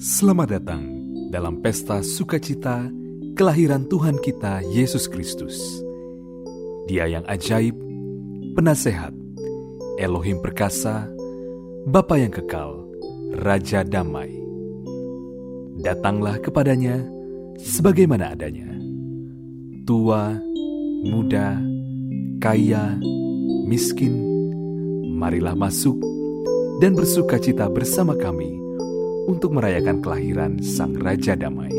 Selamat datang dalam pesta sukacita kelahiran Tuhan kita Yesus Kristus. Dia yang ajaib, penasehat, Elohim perkasa, Bapa yang kekal, Raja damai. Datanglah kepadanya sebagaimana adanya. Tua, muda, kaya, miskin, marilah masuk dan bersukacita bersama kami untuk merayakan kelahiran Sang Raja Damai.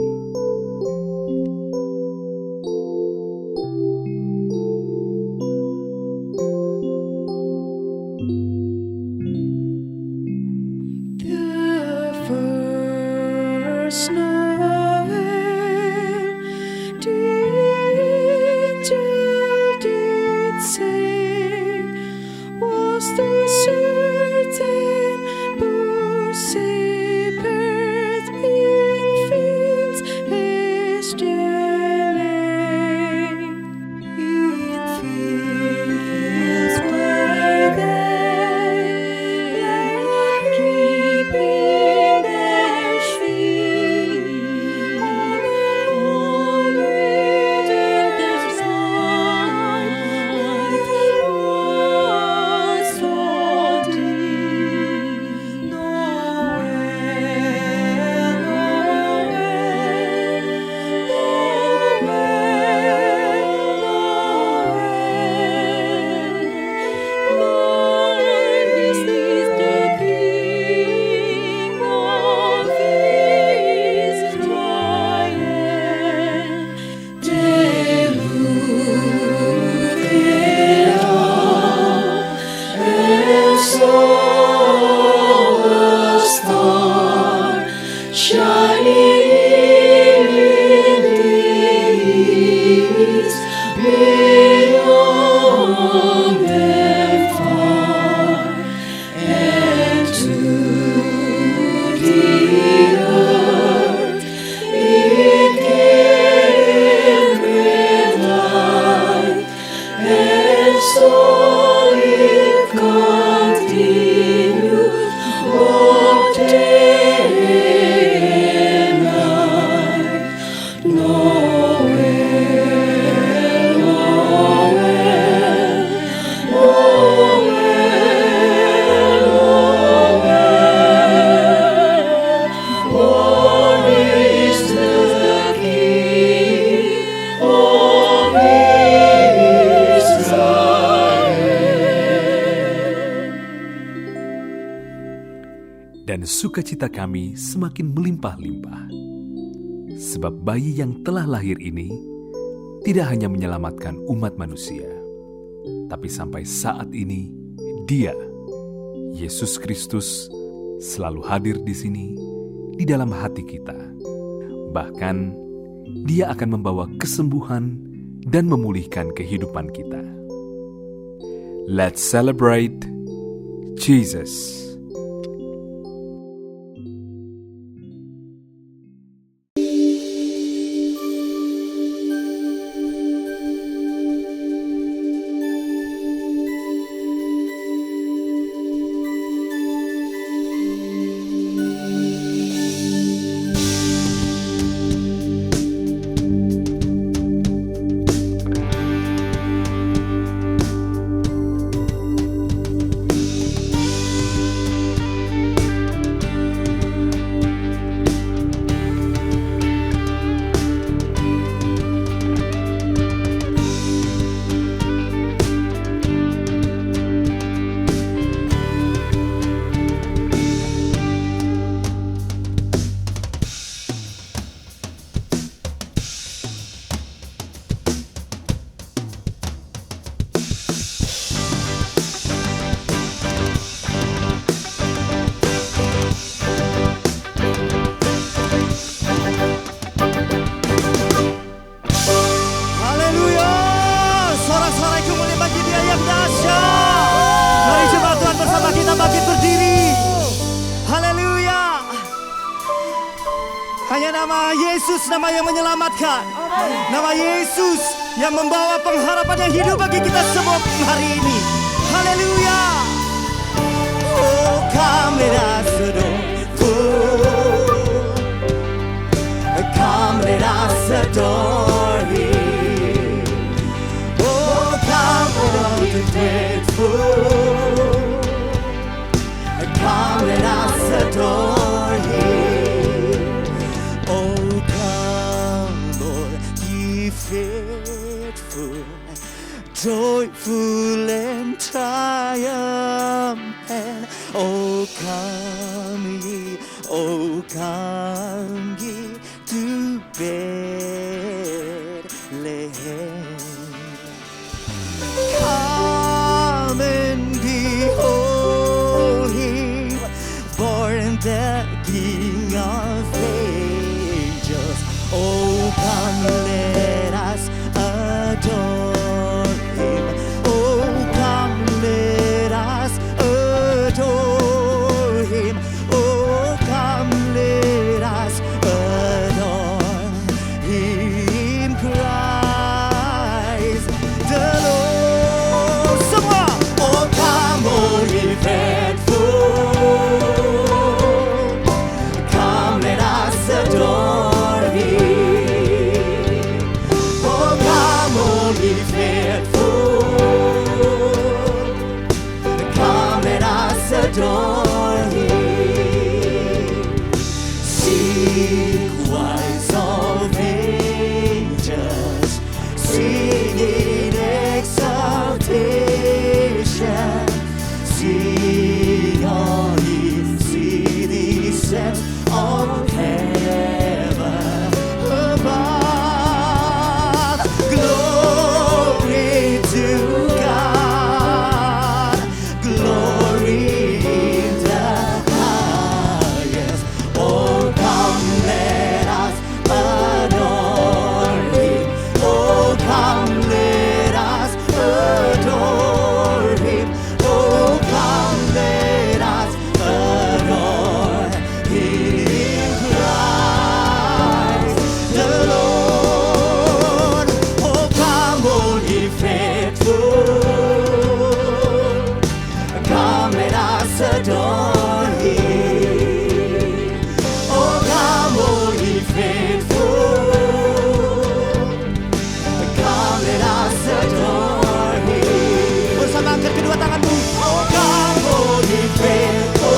Dan sukacita kami semakin melimpah-limpah, sebab bayi yang telah lahir ini tidak hanya menyelamatkan umat manusia, tapi sampai saat ini Dia, Yesus Kristus, selalu hadir di sini, di dalam hati kita. Bahkan Dia akan membawa kesembuhan dan memulihkan kehidupan kita. Let's celebrate Jesus. Hanya nama Yesus, nama yang menyelamatkan. Nama Yesus yang membawa pengharapan yang hidup bagi kita semua hari ini. Haleluya. Oh, kami sedang adore Him. Oh, come, Lord, ye faithful, joyful and triumphant. Oh, come ye to Bethlehem. Come and behold Him, born the King of Ages. Oh, come, let us adore Him. Oh, come, let us adore Him. Oh, come, let us adore Him, Christ the Lord. Semua, oh, come, all ye faithful, come, let us adore Him. Oh, come, all ye faithful, come, let us adore Him. Seek wise of ages, sing in exaltation. Sing on Him, see the steps of heaven above. Glory to God, glory in the highest. Oh, come, let us adore Him. Oh, come, let us adore Him. Oh, come, let us adore Him, Christ the Lord. Oh, come, all ye faithful, come, let us adore Him. Oh, come, all ye faithful, come, let us adore Him. Bersama angkat kedua tanganmu. Oh, come, all ye faithful,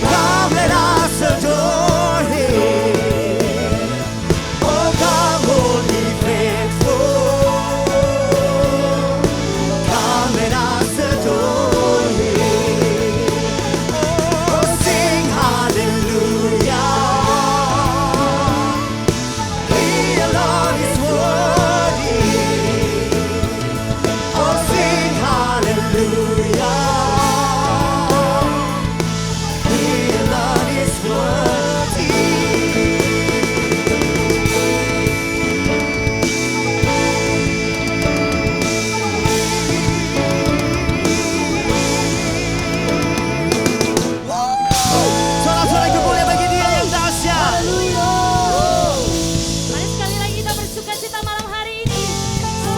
come, let us adore Him. Oh, come, all ye faithful, come, let us adore Him. Oh, sing hallelujah. He alone is worthy. Oh, sing hallelujah. He alone is worthy. Sorak-sorai kemuliaan bagi Dia yang dahsyat. Mari sekali lagi kita bersuka cita malam hari ini.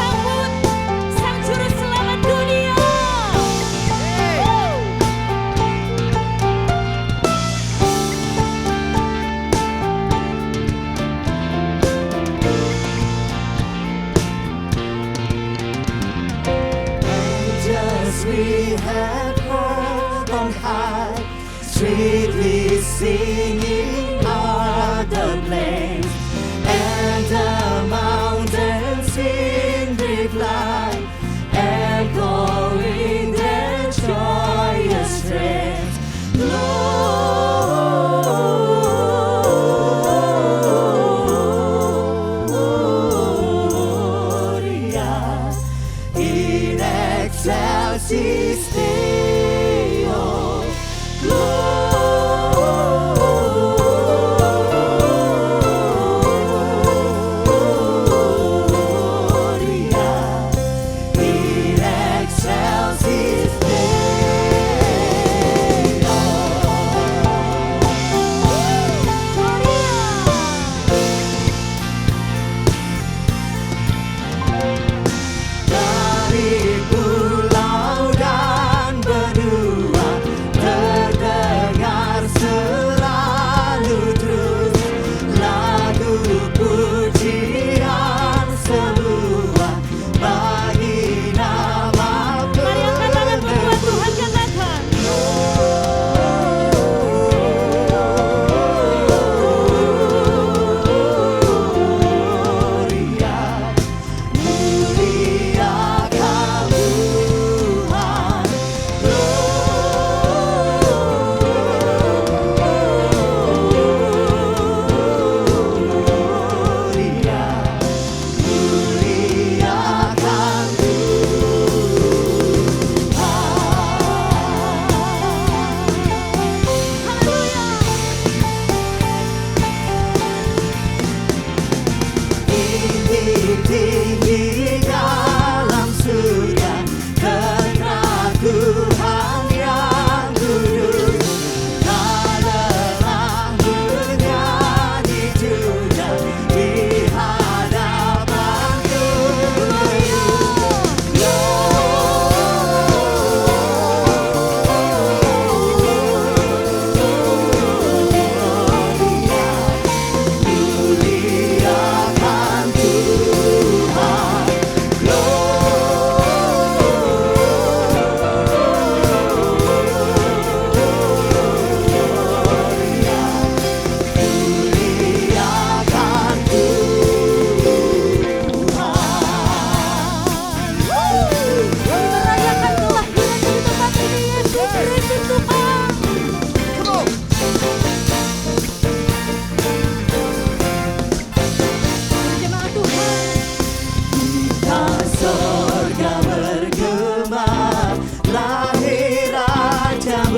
Sambut Sang Juru Selamat dunia. Just we have heard on high, sweetly singing are the plains, and the mountains in reply, echoing their joyous strains. Gloria in excelsis Deo, gloria.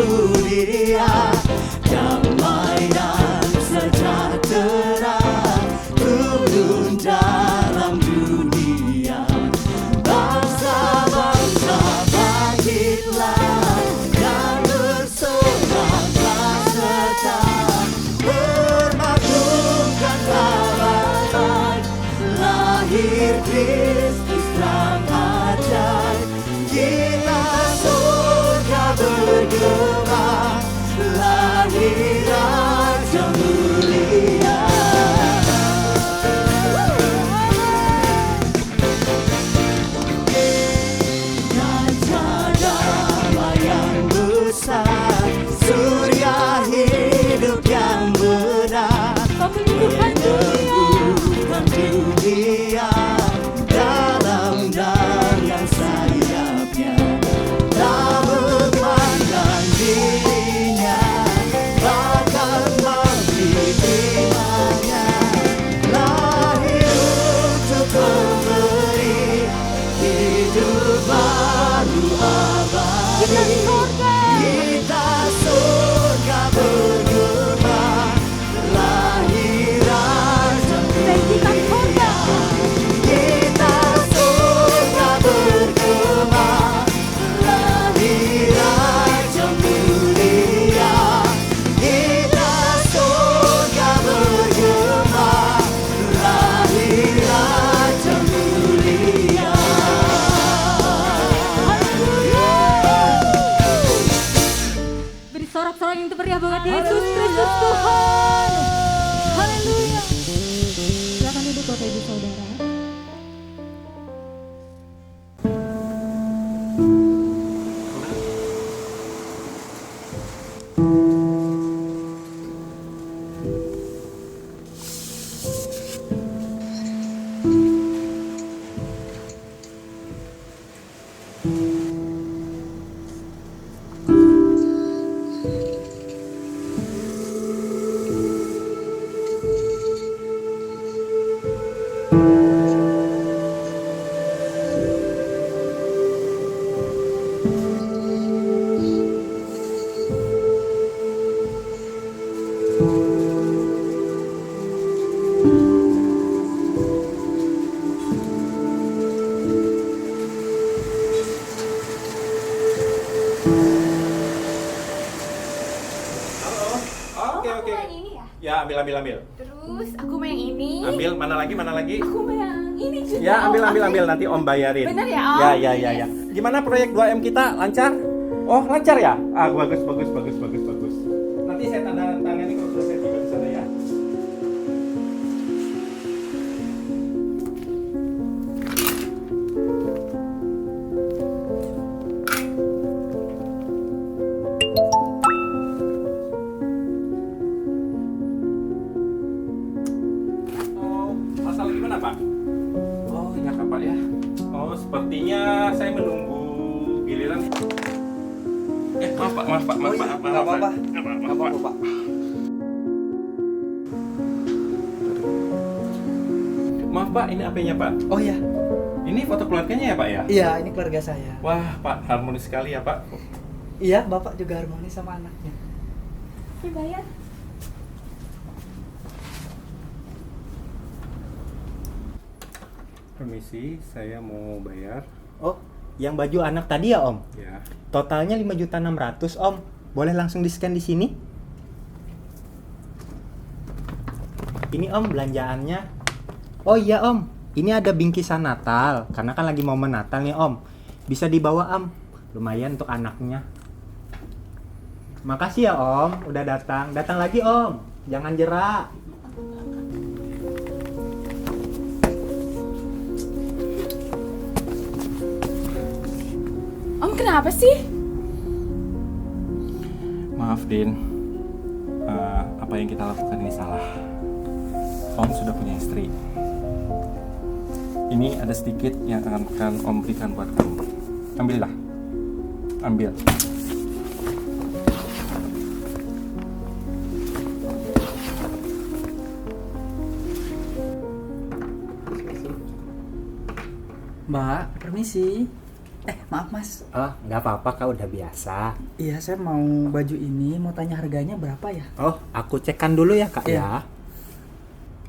Dia, damai dan sejahtera turun dalam dunia. Bangsa-bangsa bangkitlah dan bersoraklah serta bermaklumkan kabar lahir Kristus terang ajaib. Kita surga bergema, lahir Raja mulia. Raja damai yang besar, surya hidup yang benar, menyembuhkan dunia dalam dayang sayapnya. Tak memandang dirinya, bahkan diterimanya. Lahir untuk memberi hidup baru abadi. Kita surga bergema, lahir Raja mulia. Kita surga bergema, lahir Raja mulia. Kita surga bergema, lahir Raja mulia. Beri sorak-sorak yang meriah banget Yesus Kristus Tuhan. Haleluya. Silakan duduk Bapak Ibu Saudara. Oke. Ya, ambil. Terus aku mau yang ini. Ambil, mana lagi? Aku mau yang ini juga. Ya, ambil. Nanti Om bayarin. Bener ya, Om? Ya. Gimana proyek 2M kita? Lancar? Oh, lancar ya? Ah, bagus. Nanti saya tanda tangan ini kalau selesai tiba di sana ya. Masalah gimana, Pak? Oh, iya Kak, Pak ya. Oh, sepertinya saya menunggu giliran. Maaf Pak. Nggak apa-apa, Pak. Maaf Pak, ini HP-nya Pak. Oh ya, Ini foto keluarganya ya Pak ya? iya ini keluarga saya. Wah Pak, harmonis sekali ya Pak. Iya, Bapak juga harmonis sama anaknya. Bayar. Permisi, saya mau bayar. Oh, yang baju anak tadi ya Om? Ya. Totalnya 5.600.000 Om. Boleh langsung di-scan di sini? Ini Om belanjaannya. Oh iya Om, ini ada bingkisan Natal. Karena kan lagi momen Natal nih Om. Bisa dibawa Om. Lumayan untuk anaknya. Makasih ya Om, udah datang. Datang lagi Om. Jangan jerak. Om kenapa sih? Maaf Din, apa yang kita lakukan ini salah. Om sudah punya istri. Ini ada sedikit yang akan Om berikan buat kamu. Ambillah. Ambil. Mbak, permisi. Maaf mas. Oh, nggak apa-apa kak, udah biasa. Iya, saya mau baju ini, mau tanya harganya berapa ya? Oh, aku cekkan dulu ya kak Iya. ya.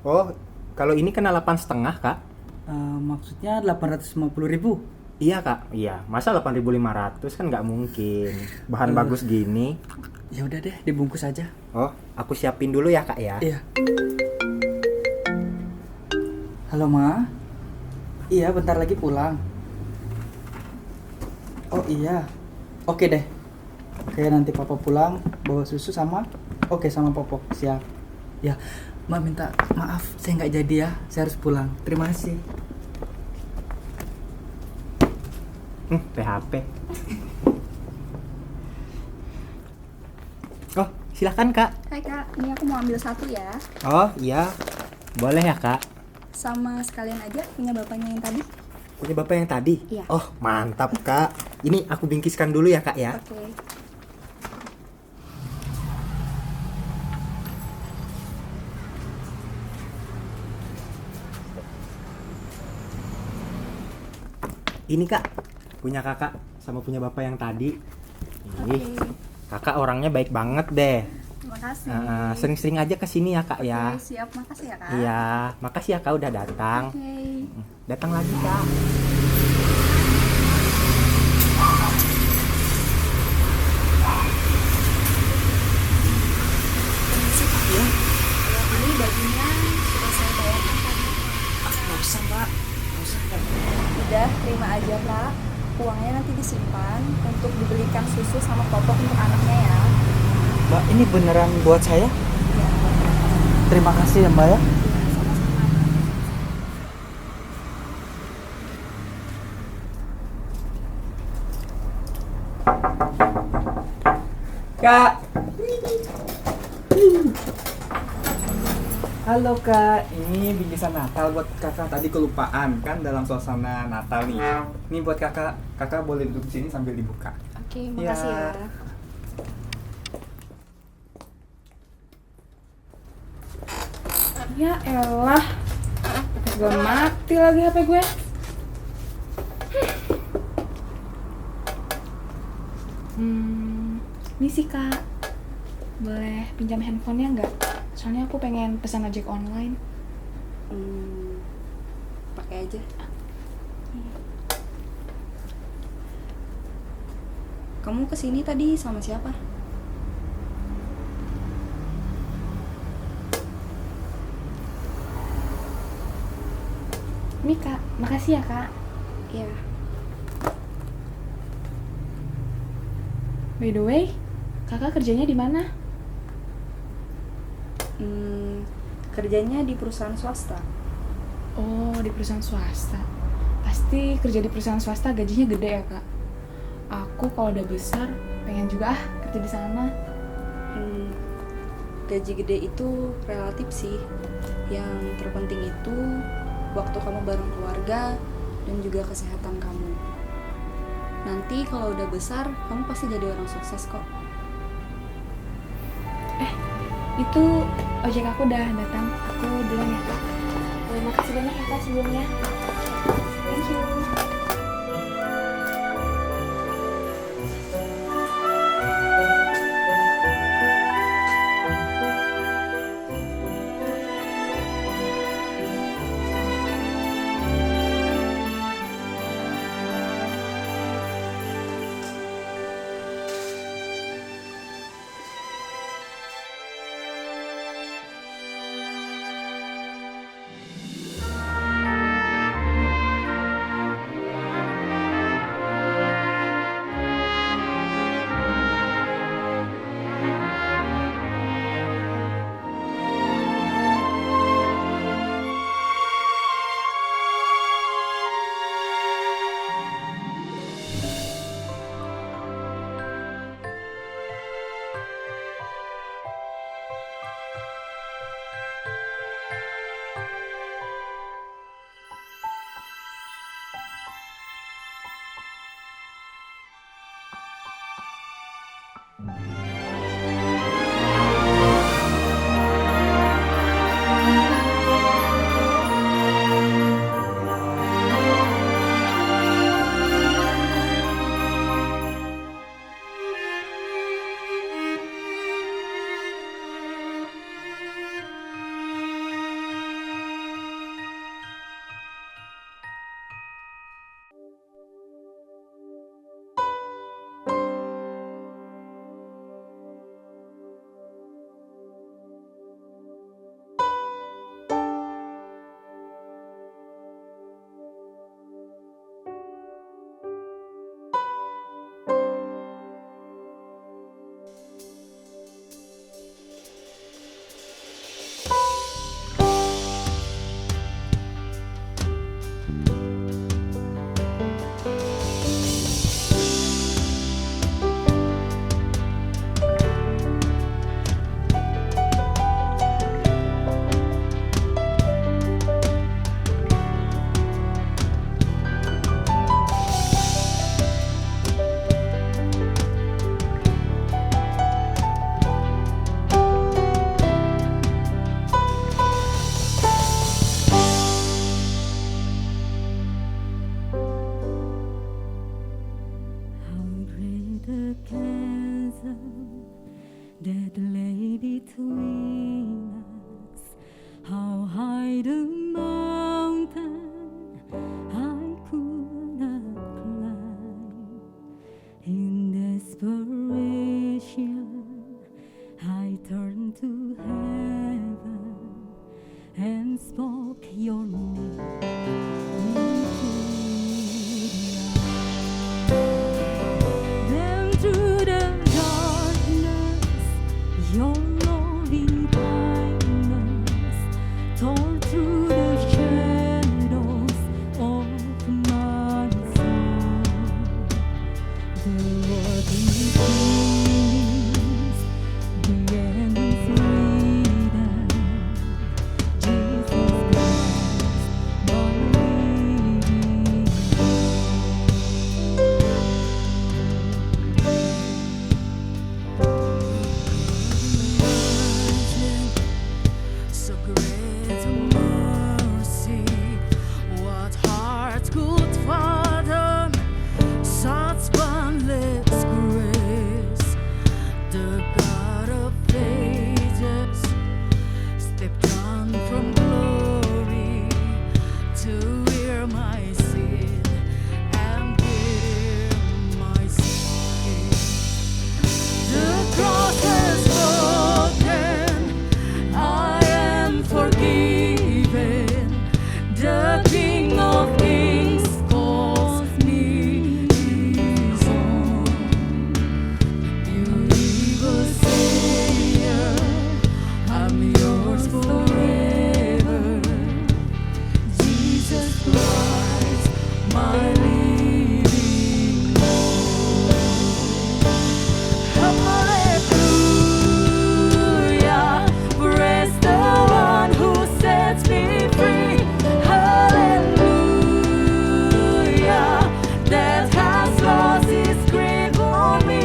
Oh, kalau ini kena 8,5 kak. Maksudnya 850.000. Iya kak, iya. Masa 8.500 kan nggak mungkin. Bahan bagus gini. Ya udah deh, dibungkus aja. Oh, aku siapin dulu ya kak ya. Iya. Halo Ma. Iya, bentar lagi pulang. Oh iya. Oke deh. Oke, nanti papa pulang bawa susu sama sama popok. Siap. Ya, Ma minta maaf, saya nggak jadi ya. Saya harus pulang. Terima kasih. PHP. Oh, silakan kak. Hai kak, ini aku mau ambil satu ya. Oh iya, boleh ya kak. Sama sekalian aja punya bapaknya yang tadi. Punya bapak yang tadi? Iya. Oh, mantap kak. Ini aku bingkiskan dulu ya kak ya. Oke. Ini kak, punya kakak sama punya bapak yang tadi. Ih, kakak orangnya baik banget deh. Terima kasih. Sering-sering aja kesini ya kak ya. Oke, siap. Makasih ya kak. Iya, makasih ya kak udah datang. Oke. Datang lagi kak. Permisi pak ya. Ini bajunya sudah saya bayarkan tadi. Nggak usah, Mbak. Nggak usah. Udah, terima aja kak. Uangnya nanti disimpan untuk dibelikan susu sama popok untuk anaknya ya. Mbak, ini beneran buat saya? Iya. Terima kasih ya, Mbak ya. Sama-sama. Kak. Halo Kak, ini bingkisan Natal buat kakak. Tadi kelupaan kan dalam suasana Natal nih. Ini buat kakak. Kakak boleh duduk sini sambil dibuka. Oke, makasih ya. Ya elah, gue mati lagi HP gue. Ini sih kak, boleh pinjam handphonenya nggak? Soalnya aku pengen pesan ojek online. Pakai aja. Kamu kesini tadi sama siapa? Ini kak, makasih ya kak. Iya. By the way, kakak kerjanya di mana? Kerjanya di perusahaan swasta. Oh, di perusahaan swasta. Pasti kerja di perusahaan swasta gajinya gede ya kak. Aku kalau udah besar pengen juga kerja di sana. Gaji gede itu relatif sih. Yang terpenting itu waktu kamu bareng keluarga dan juga kesehatan kamu. Nanti kalau udah besar, kamu pasti jadi orang sukses kok. Itu ojek aku udah datang. Aku duluan ya kak. Terima kasih banyak ya kak sebelumnya. Thank you. that lay between us. How high the mountain I could not climb. In desperation, I turned to heaven and spoke your name into the light. Then through the darkness, your loving kindness tore through the shadows of my soul. There were these feelings, the end is freedom. Jesus Christ, my living So great a mercy, what heart could fathom such boundless grace? The God of ages stepped down from glory to wear my sin and bear my sin. The cross has broken, I am forgiven. The King of Kings calls me his own. Beautiful Savior, I'm yours forever. Jesus Christ, my living Lord. Hallelujah, praise the one who sets me free. Hallelujah, that has lost its grip on me.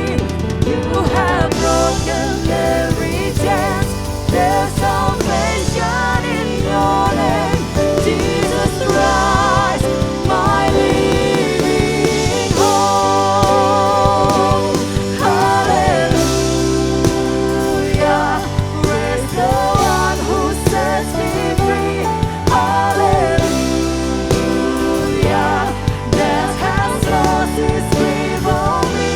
You have broken every chance. There's salvation in your name, Jesus Christ, my living hope. Hallelujah, praise the one who sets me free. Hallelujah, that has lost its grip on me.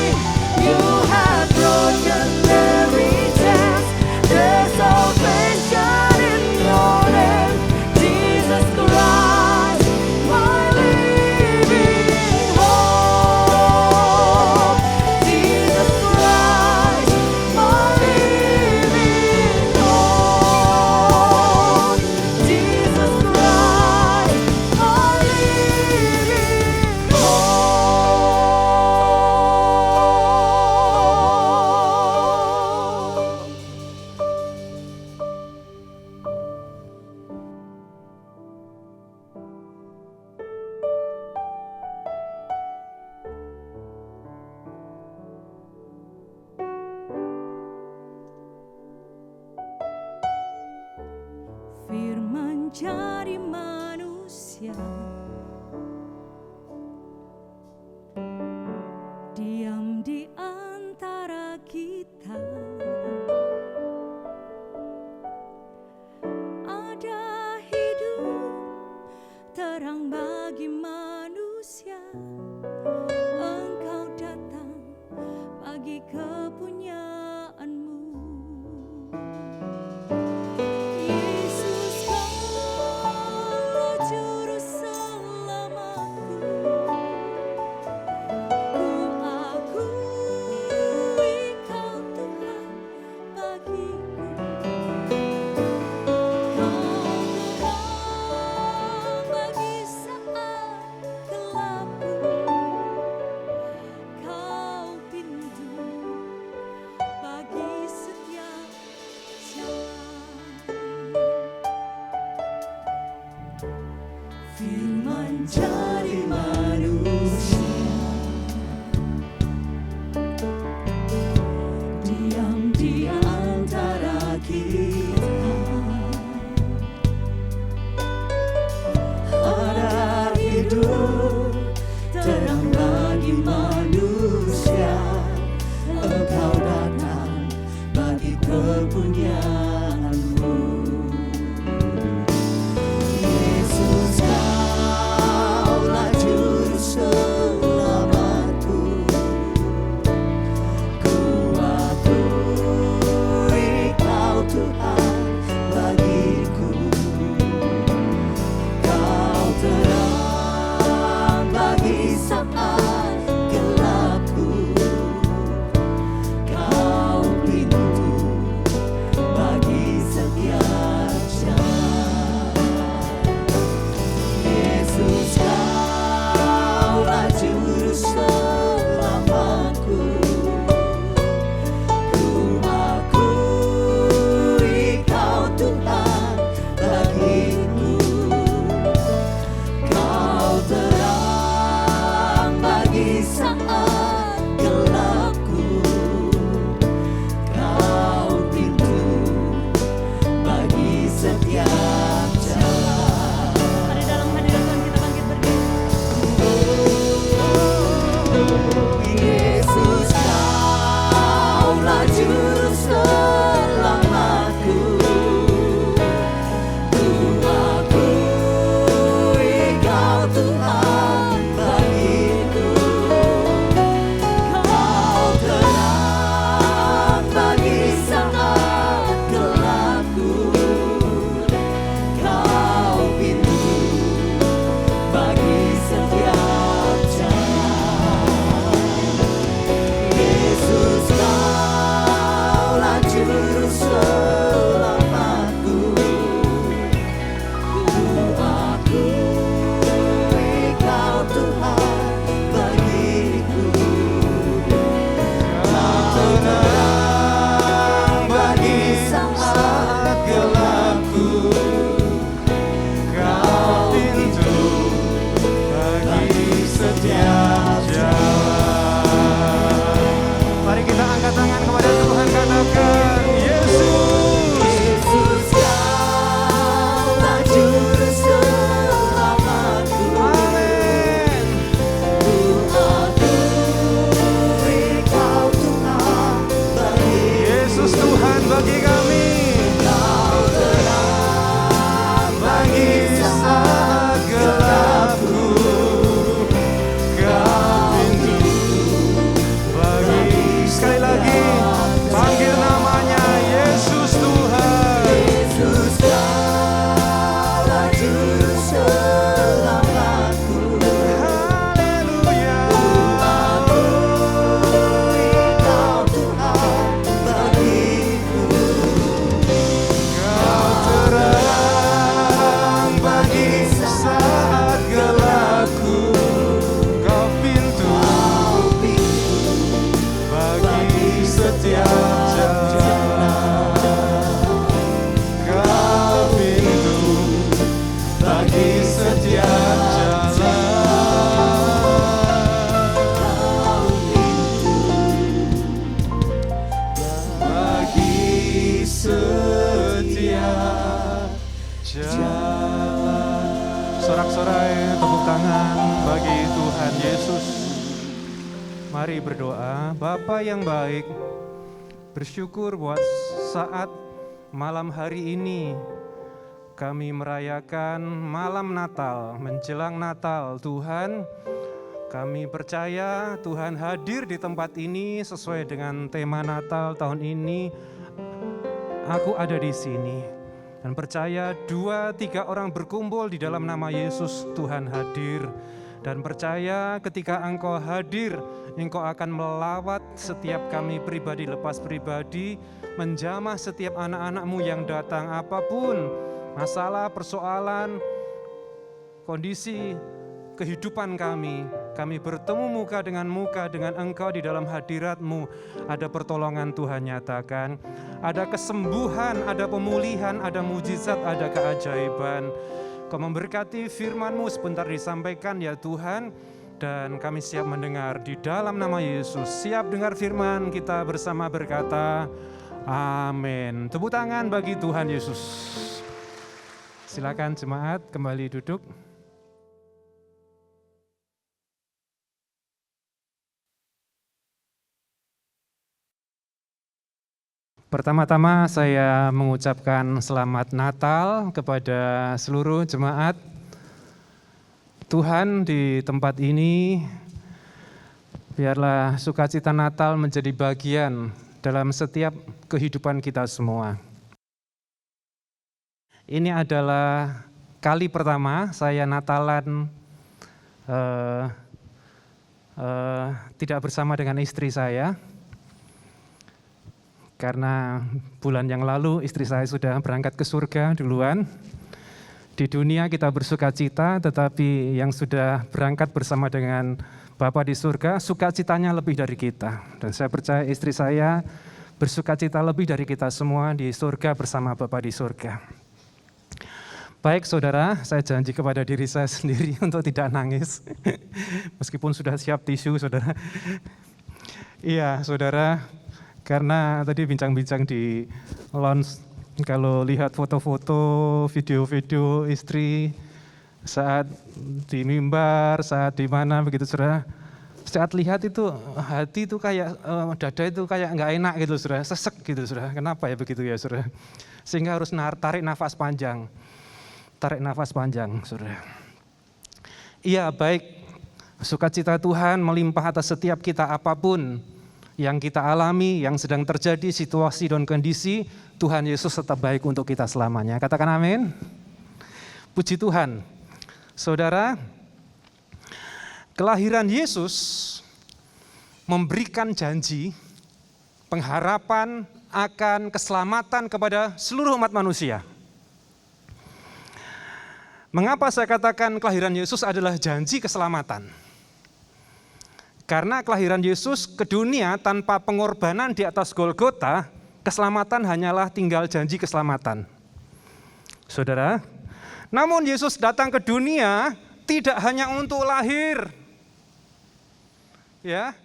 You have broken every chance. There's salvation in your name, Jesus Christ, my living hope. Jesus Christ, my living hope. Jesus Christ, my living hope. firman jadi manusia, diam di antara kita. Ada hidup terang bagi manusia. Engkau datang bagi kepunyaanmu. Yesus, Kau juru selamatku. Ku akui Kau Tuhan bagiku. Kau terang bagi saat gelapku. Kau pintu bagi setiap jalan. Firman jadi manusia, diam di antara kita. Ada hidup terang bagi manusia. Engkau datang bagi setia Sorak-sorai tepuk tangan bagi Tuhan Yesus. Mari berdoa. Bapa yang baik, bersyukur buat saat malam hari ini kami merayakan malam Natal, menjelang Natal. Tuhan, kami percaya Tuhan hadir di tempat ini sesuai dengan tema Natal tahun ini. Aku ada di sini dan percaya 2-3 orang berkumpul di dalam nama Yesus, Tuhan hadir. Dan percaya ketika Engkau hadir, Engkau akan melawat setiap kami pribadi lepas pribadi, menjamah setiap anak-anak-Mu yang datang, apapun masalah, persoalan, kondisi kehidupan kami bertemu muka dengan Engkau di dalam hadirat-Mu. Ada pertolongan Tuhan nyatakan, ada kesembuhan, ada pemulihan, ada mujizat, ada keajaiban. Kau memberkati firman-Mu sebentar disampaikan ya Tuhan, dan kami siap mendengar di dalam nama Yesus. Siap dengar firman, kita bersama berkata, amin. Tepuk tangan bagi Tuhan Yesus. Silakan jemaat kembali duduk. Pertama-tama saya mengucapkan selamat Natal kepada seluruh jemaat. Tuhan di tempat ini, biarlah sukacita Natal menjadi bagian dalam setiap kehidupan kita semua. Ini adalah kali pertama saya Natalan tidak bersama dengan istri saya. Karena bulan yang lalu istri saya sudah berangkat ke surga duluan. Di dunia kita bersuka cita, tetapi yang sudah berangkat bersama dengan Bapa di surga, sukacitanya lebih dari kita. Dan saya percaya istri saya bersuka cita lebih dari kita semua di surga bersama Bapa di surga. Baik saudara, saya janji kepada diri saya sendiri untuk tidak nangis. Meskipun sudah siap tisu saudara. Iya saudara, karena tadi bincang-bincang di lounge, kalau lihat foto-foto, video-video istri saat di mimbar, saat di mana begitu saudara, saat lihat itu hati itu kayak dada itu kayak nggak enak gitu saudara, sesek gitu saudara. Kenapa ya begitu ya saudara? Sehingga harus tarik nafas panjang, saudara. Iya baik, sukacita Tuhan melimpah atas setiap kita apapun yang kita alami, yang sedang terjadi, situasi dan kondisi, Tuhan Yesus tetap baik untuk kita selamanya. Katakan amin. Puji Tuhan. Saudara, kelahiran Yesus memberikan janji, pengharapan akan keselamatan kepada seluruh umat manusia. Mengapa saya katakan kelahiran Yesus adalah janji keselamatan? Karena kelahiran Yesus ke dunia tanpa pengorbanan di atas Golgota, keselamatan hanyalah tinggal janji keselamatan. Saudara, namun Yesus datang ke dunia tidak hanya untuk lahir. Ya,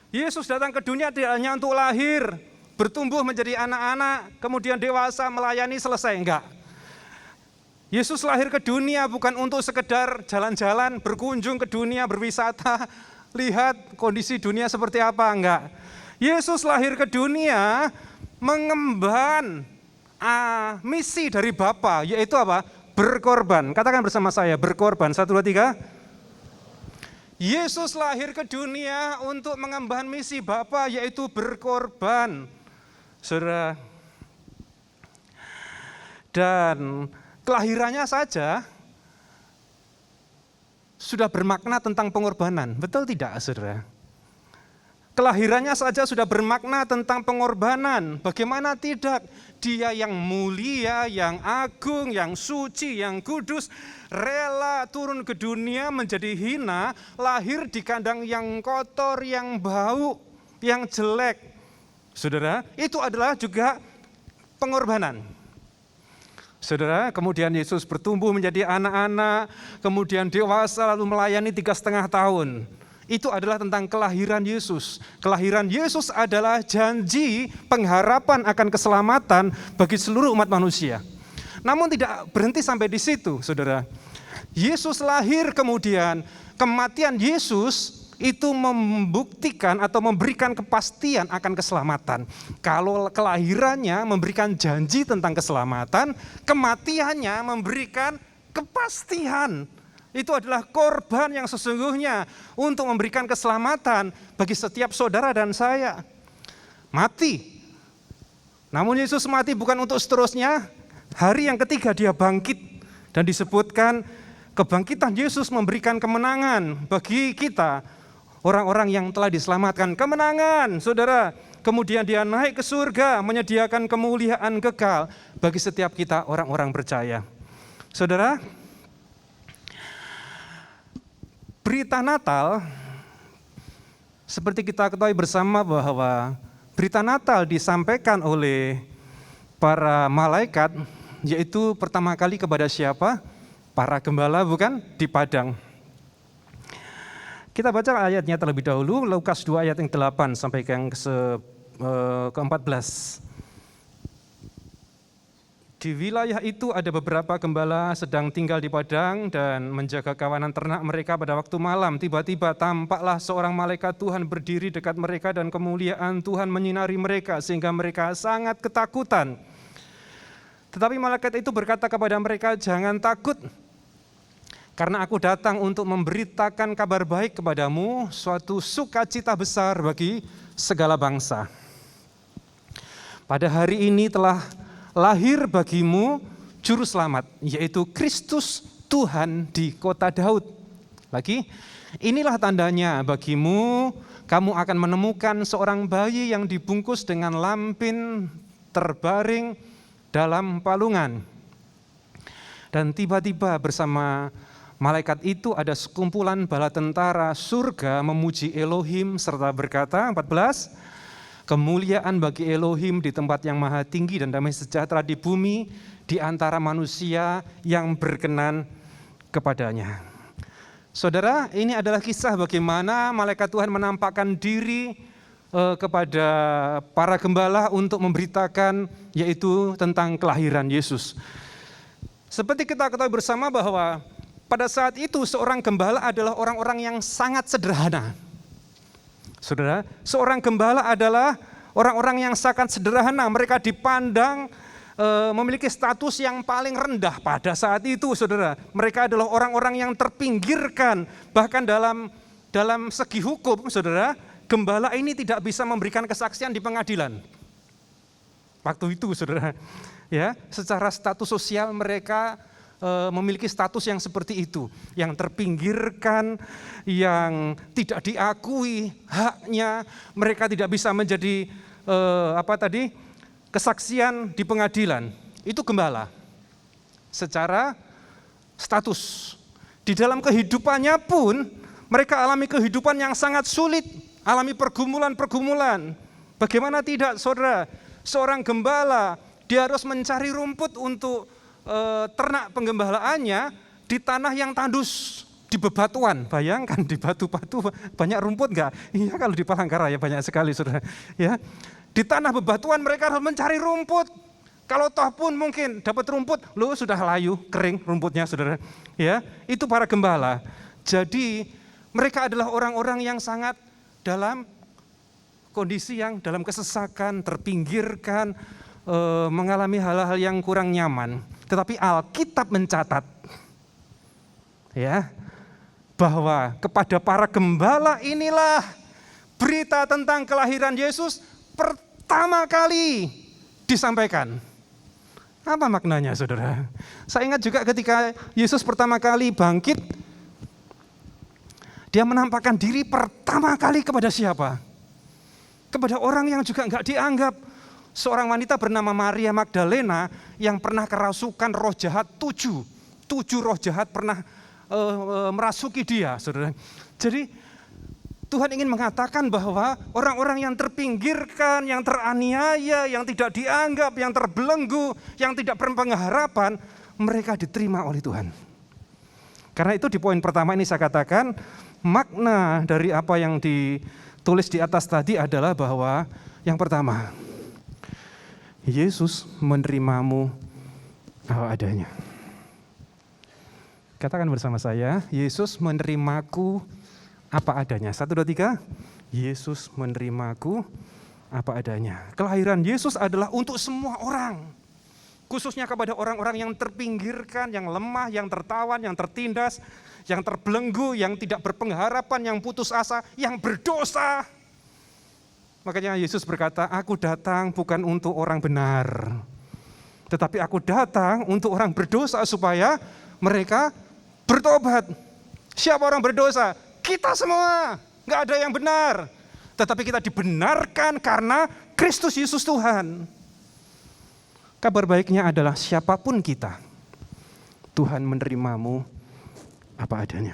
Yesus datang ke dunia tidak hanya untuk lahir, bertumbuh menjadi anak-anak, kemudian dewasa, melayani, selesai, enggak. Yesus lahir ke dunia bukan untuk sekedar jalan-jalan, berkunjung ke dunia, berwisata, lihat kondisi dunia seperti apa, enggak. Yesus lahir ke dunia mengemban misi dari Bapa, yaitu apa? Berkorban. Katakan bersama saya, berkorban. 1, 2, 3. Yesus lahir ke dunia untuk mengemban misi Bapa, yaitu berkorban. Saudara, dan kelahirannya saja sudah bermakna tentang pengorbanan. Betul tidak, saudara? Kelahirannya saja sudah bermakna tentang pengorbanan. Bagaimana tidak? Dia yang mulia, yang agung, yang suci, yang kudus, rela turun ke dunia menjadi hina, lahir di kandang yang kotor, yang bau, yang jelek. Saudara, itu adalah juga pengorbanan. Saudara, kemudian Yesus bertumbuh menjadi anak-anak, kemudian dewasa lalu melayani 3,5 tahun. itu adalah tentang kelahiran Yesus. Kelahiran Yesus adalah janji pengharapan akan keselamatan bagi seluruh umat manusia. Namun tidak berhenti sampai di situ, saudara. Yesus lahir, kemudian kematian Yesus itu membuktikan atau memberikan kepastian akan keselamatan. Kalau kelahirannya memberikan janji tentang keselamatan, kematiannya memberikan kepastian. Itu adalah korban yang sesungguhnya untuk memberikan keselamatan bagi setiap saudara dan saya. Mati. Namun Yesus mati bukan untuk seterusnya. Hari yang ketiga dia bangkit. Dan disebutkan kebangkitan Yesus memberikan kemenangan bagi kita, orang-orang yang telah diselamatkan. Kemenangan, saudara. Kemudian dia naik ke surga, menyediakan kemuliaan kekal bagi setiap kita orang-orang percaya. Saudara, berita Natal, seperti kita ketahui bersama bahwa berita Natal disampaikan oleh para malaikat, yaitu pertama kali kepada siapa? Para gembala, bukan? Di padang. Kita baca ayatnya terlebih dahulu, Lukas 2 ayat yang 8 sampai yang ke-14. Di wilayah itu ada beberapa gembala sedang tinggal di padang dan menjaga kawanan ternak mereka pada waktu malam. Tiba-tiba tampaklah seorang malaikat Tuhan berdiri dekat mereka dan kemuliaan Tuhan menyinari mereka sehingga mereka sangat ketakutan. Tetapi malaikat itu berkata kepada mereka, "Jangan takut, karena aku datang untuk memberitakan kabar baik kepadamu, suatu sukacita besar bagi segala bangsa. Pada hari ini telah lahir bagimu juru selamat, yaitu Kristus Tuhan di kota Daud. Lagi, inilah tandanya bagimu, kamu akan menemukan seorang bayi yang dibungkus dengan lampin terbaring dalam palungan." Dan tiba-tiba bersama malaikat itu ada sekumpulan bala tentara surga memuji Elohim serta berkata, 14, "Kemuliaan bagi Elohim di tempat yang maha tinggi dan damai sejahtera di bumi di antara manusia yang berkenan kepadanya." Saudara, ini adalah kisah bagaimana malaikat Tuhan menampakkan diri kepada para gembala untuk memberitakan yaitu tentang kelahiran Yesus. Seperti kita ketahui bersama bahwa pada saat itu seorang gembala adalah orang-orang yang sangat sederhana. Saudara, seorang gembala adalah orang-orang yang sangat sederhana. Mereka dipandang memiliki status yang paling rendah pada saat itu, saudara. Mereka adalah orang-orang yang terpinggirkan. Bahkan dalam segi hukum, saudara, gembala ini tidak bisa memberikan kesaksian di pengadilan. Waktu itu, saudara, ya, secara status sosial mereka memiliki status yang seperti itu, yang terpinggirkan, yang tidak diakui haknya, mereka tidak bisa menjadi kesaksian di pengadilan. Itu gembala. Secara status. Di dalam kehidupannya pun mereka alami kehidupan yang sangat sulit, alami pergumulan-pergumulan. Bagaimana tidak, saudara? Seorang gembala, dia harus mencari rumput untuk ternak penggembalaannya di tanah yang tandus, di bebatuan. Bayangkan di batu-batu banyak rumput enggak? Iya, kalau di Palangkaraya banyak sekali, saudara. Ya, di tanah bebatuan mereka harus mencari rumput. Kalau toh pun mungkin dapat rumput, sudah layu, kering rumputnya, saudara. Ya, itu para gembala. Jadi mereka adalah orang-orang yang sangat dalam kondisi yang dalam kesesakan, terpinggirkan, mengalami hal-hal yang kurang nyaman. Tetapi Alkitab mencatat, ya, bahwa kepada para gembala inilah berita tentang kelahiran Yesus pertama kali disampaikan. Apa maknanya, saudara? Saya ingat juga ketika Yesus pertama kali bangkit, dia menampakkan diri pertama kali kepada siapa? Kepada orang yang juga enggak dianggap. Seorang wanita bernama Maria Magdalena yang pernah kerasukan roh jahat 7 roh jahat pernah merasuki dia, saudara. Jadi Tuhan ingin mengatakan bahwa orang-orang yang terpinggirkan, yang teraniaya, yang tidak dianggap, yang terbelenggu, yang tidak berpengharapan, mereka diterima oleh Tuhan. Karena itu di poin pertama ini saya katakan makna dari apa yang ditulis di atas tadi adalah bahwa yang pertama, Yesus menerimamu apa adanya. Katakan bersama saya, Yesus menerimaku apa adanya. 1, 2, 3. Yesus menerimaku apa adanya. Kelahiran Yesus adalah untuk semua orang, khususnya kepada orang-orang yang terpinggirkan, yang lemah, yang tertawan, yang tertindas, yang terbelenggu, yang tidak berpengharapan, yang putus asa, yang berdosa. Makanya Yesus berkata, aku datang bukan untuk orang benar, tetapi aku datang untuk orang berdosa supaya mereka bertobat. Siapa orang berdosa? Kita semua, gak ada yang benar. Tetapi kita dibenarkan karena Kristus Yesus Tuhan. Kabar baiknya adalah siapapun kita, Tuhan menerimamu apa adanya.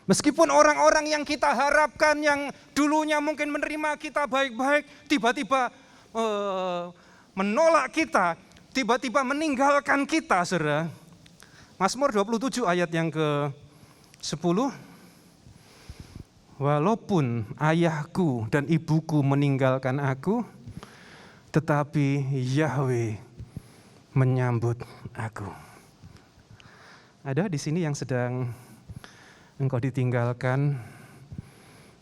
Meskipun orang-orang yang kita harapkan, yang dulunya mungkin menerima kita baik-baik, tiba-tiba menolak kita, tiba-tiba meninggalkan kita, saudara. Mazmur 27 ayat yang ke-10. Walaupun ayahku dan ibuku meninggalkan aku, tetapi Yahweh menyambut aku. Ada di sini yang sedang engkau ditinggalkan,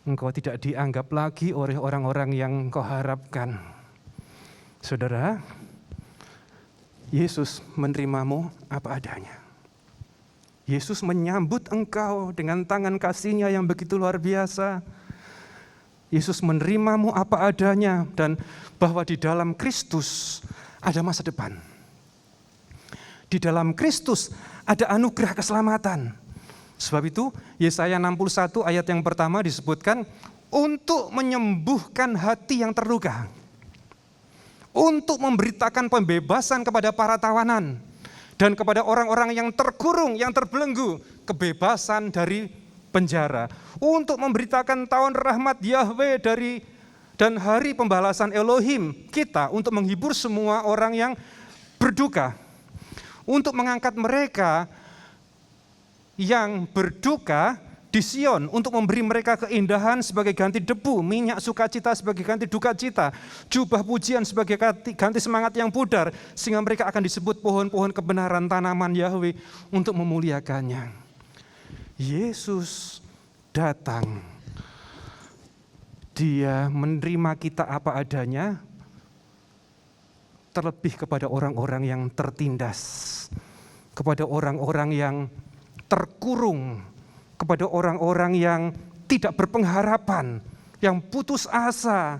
engkau tidak dianggap lagi oleh orang-orang yang engkau harapkan. Saudara, Yesus menerimamu apa adanya. Yesus menyambut engkau dengan tangan kasih-Nya yang begitu luar biasa. Yesus menerimamu apa adanya dan bahwa di dalam Kristus ada masa depan. Di dalam Kristus ada anugerah keselamatan. Sebab itu Yesaya 61 ayat yang pertama disebutkan untuk menyembuhkan hati yang terluka. Untuk memberitakan pembebasan kepada para tawanan dan kepada orang-orang yang terkurung, yang terbelenggu, kebebasan dari penjara. Untuk memberitakan tahun rahmat Yahweh dan hari pembalasan Elohim kita, untuk menghibur semua orang yang berduka. Untuk mengangkat mereka yang berduka di Sion, untuk memberi mereka keindahan sebagai ganti debu, minyak sukacita sebagai ganti duka cita, jubah pujian sebagai ganti semangat yang pudar, sehingga mereka akan disebut pohon-pohon kebenaran tanaman Yahweh untuk memuliakannya. Yesus datang, Dia menerima kita apa adanya, terlebih kepada orang-orang yang tertindas, kepada orang-orang yang terkurung, kepada orang-orang yang tidak berpengharapan, yang putus asa.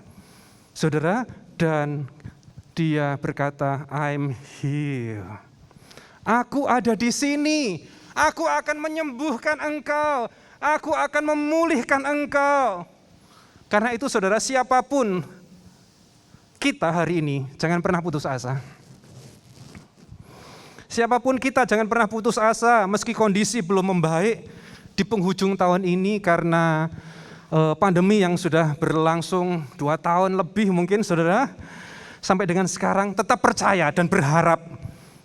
Saudara, dan Dia berkata, I'm here. Aku ada di sini. Aku akan menyembuhkan engkau. Aku akan memulihkan engkau. Karena itu saudara, siapapun kita hari ini, jangan pernah putus asa. Siapapun kita jangan pernah putus asa meski kondisi belum membaik di penghujung tahun ini karena pandemi yang sudah berlangsung 2 tahun lebih mungkin saudara. Sampai dengan sekarang tetap percaya dan berharap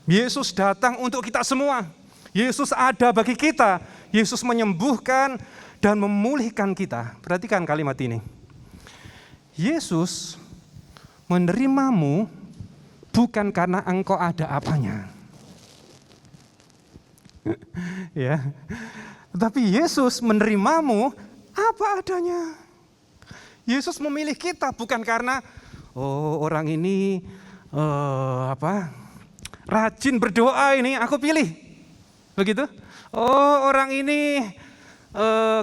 Yesus datang untuk kita semua. Yesus ada bagi kita. Yesus menyembuhkan dan memulihkan kita. Perhatikan kalimat ini. Yesus menerimamu bukan karena engkau ada apanya. Ya. Tetapi Yesus menerimamu apa adanya. Yesus memilih kita bukan karena orang ini rajin berdoa ini aku pilih. Begitu? Orang ini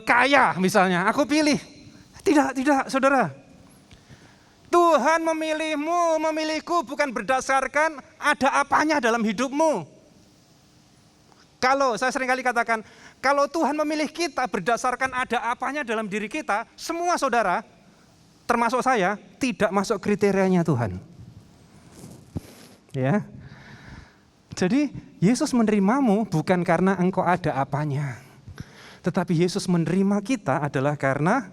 kaya misalnya, aku pilih. Tidak, saudara. Tuhan memilihmu, memilihku bukan berdasarkan ada apanya dalam hidupmu. Kalau saya seringkali katakan, kalau Tuhan memilih kita berdasarkan ada apanya dalam diri kita, semua saudara, termasuk saya, tidak masuk kriterianya Tuhan. Ya. Jadi Yesus menerimamu bukan karena engkau ada apanya. Tetapi Yesus menerima kita adalah karena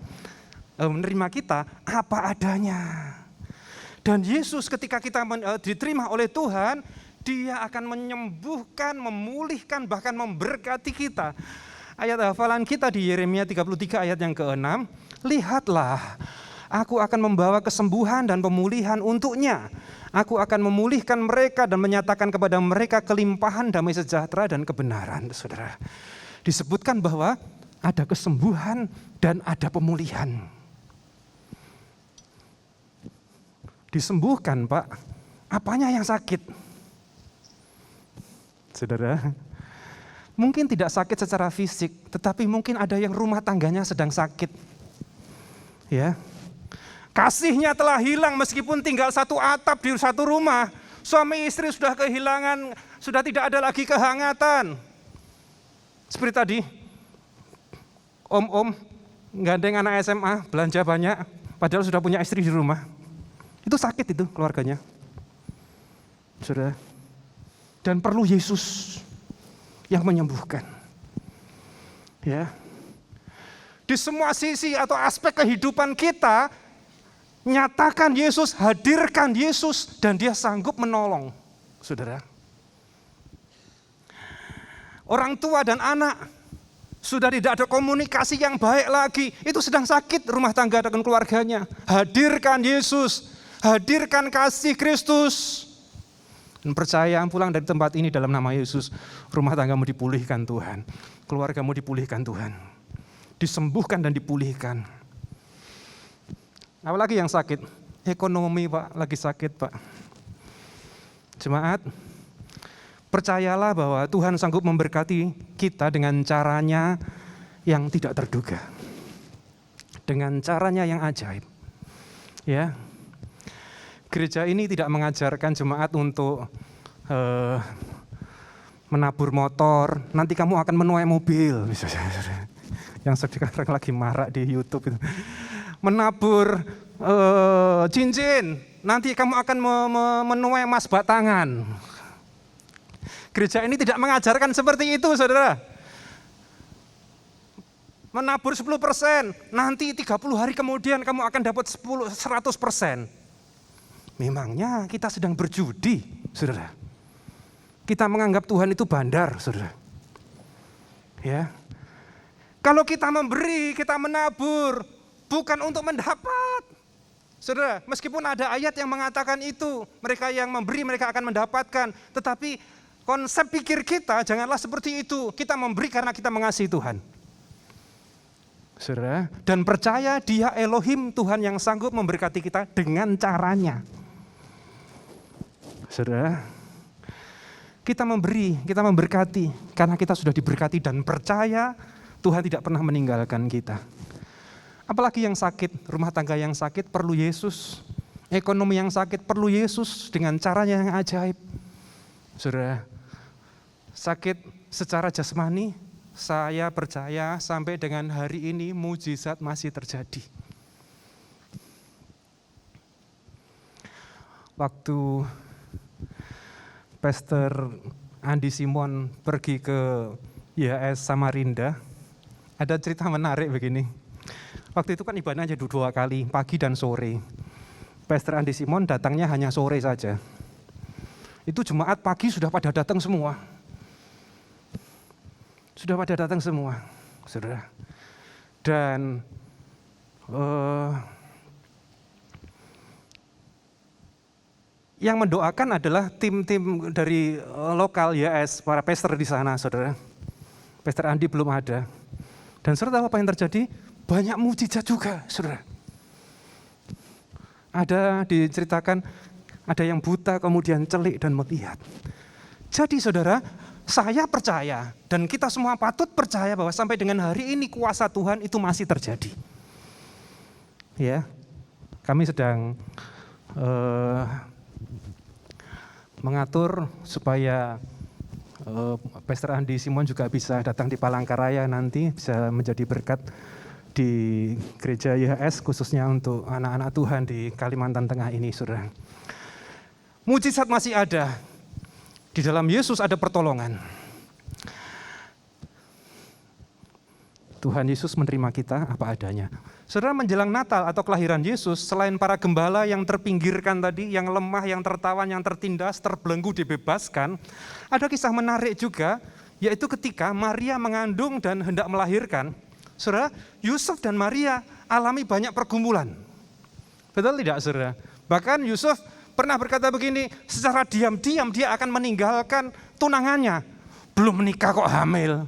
menerima kita apa adanya. Dan Yesus ketika kita diterima oleh Tuhan, Dia akan menyembuhkan, memulihkan, bahkan memberkati kita. Ayat hafalan kita di Yeremia 33 ayat yang ke-6, lihatlah, aku akan membawa kesembuhan dan pemulihan untuknya. Aku akan memulihkan mereka dan menyatakan kepada mereka kelimpahan damai sejahtera dan kebenaran. Saudara, disebutkan bahwa ada kesembuhan dan ada pemulihan. Disembuhkan, Pak. Apanya yang sakit? Saudara, mungkin tidak sakit secara fisik, tetapi mungkin ada yang rumah tangganya sedang sakit. Ya. Kasihnya telah hilang meskipun tinggal satu atap di satu rumah. Suami istri sudah kehilangan, sudah tidak ada lagi kehangatan. Seperti tadi, om-om gandeng anak SMA, belanja banyak, padahal sudah punya istri di rumah. Itu sakit itu keluarganya. Saudara. Dan perlu Yesus yang menyembuhkan. Ya. Di semua sisi atau aspek kehidupan kita, nyatakan Yesus, hadirkan Yesus, dan Dia sanggup menolong. Saudara. Orang tua dan anak sudah tidak ada komunikasi yang baik lagi. Itu sedang sakit rumah tangga dengan keluarganya. Hadirkan Yesus, hadirkan kasih Kristus. Dan percaya pulang dari tempat ini dalam nama Yesus, rumah tanggamu dipulihkan Tuhan, keluargamu dipulihkan Tuhan, disembuhkan dan dipulihkan. Apalagi yang sakit? Ekonomi, Pak, lagi sakit, Pak. Jemaat, percayalah bahwa Tuhan sanggup memberkati kita dengan caranya yang tidak terduga, dengan caranya yang ajaib. Ya. Gereja ini tidak mengajarkan jemaat untuk menabur motor, nanti kamu akan menuai mobil. Yang sekarang lagi marak di YouTube itu. Menabur cincin, nanti kamu akan menuai emas batangan. Gereja ini tidak mengajarkan seperti itu, saudara. Menabur 10%, nanti 30 hari kemudian kamu akan dapat 100%. Memangnya kita sedang berjudi, saudara. Kita menganggap Tuhan itu bandar, saudara. Ya. Kalau kita memberi, kita menabur, bukan untuk mendapat. Saudara, meskipun ada ayat yang mengatakan itu, mereka yang memberi mereka akan mendapatkan. Tetapi konsep pikir kita janganlah seperti itu. Kita memberi karena kita mengasihi Tuhan. Saudara, dan percaya Dia Elohim, Tuhan yang sanggup memberkati kita dengan caranya. Saudara, kita memberi, kita memberkati karena kita sudah diberkati dan percaya Tuhan tidak pernah meninggalkan kita. Apalagi yang sakit, rumah tangga yang sakit perlu Yesus. Ekonomi yang sakit perlu Yesus dengan caranya yang ajaib. Saudara, sakit secara jasmani, saya percaya sampai dengan hari ini mujizat masih terjadi. Waktu Pastor Andi Simon pergi ke YHS Samarinda, ada cerita menarik begini. Waktu itu kan ibadahnya 2 kali, pagi dan sore. Pastor Andi Simon datangnya hanya sore saja. Itu jemaat pagi sudah pada datang semua. Sudah pada datang semua, saudara. Dan yang mendoakan adalah tim-tim dari lokal YS, para pastor di sana, saudara. Pastor Andi belum ada. Dan saudara tahu apa yang terjadi? Banyak mujizat juga, saudara. Ada diceritakan, ada yang buta kemudian celik dan melihat. Jadi saudara, saya percaya dan kita semua patut percaya bahwa sampai dengan hari ini kuasa Tuhan itu masih terjadi. Ya, kami sedang mengatur supaya Pastor Andi Simon juga bisa datang di Palangkaraya nanti, bisa menjadi berkat di gereja YHS khususnya untuk anak-anak Tuhan di Kalimantan Tengah ini, saudara. Mujizat masih ada. Di dalam Yesus ada pertolongan. Tuhan Yesus menerima kita apa adanya. Saudara, menjelang Natal atau kelahiran Yesus, selain para gembala yang terpinggirkan tadi, yang lemah, yang tertawan, yang tertindas, terbelenggu dibebaskan, ada kisah menarik juga yaitu ketika Maria mengandung dan hendak melahirkan, saudara, Yusuf dan Maria alami banyak pergumulan. Betul tidak, saudara? Bahkan Yusuf pernah berkata begini, secara diam-diam dia akan meninggalkan tunangannya. Belum menikah kok hamil.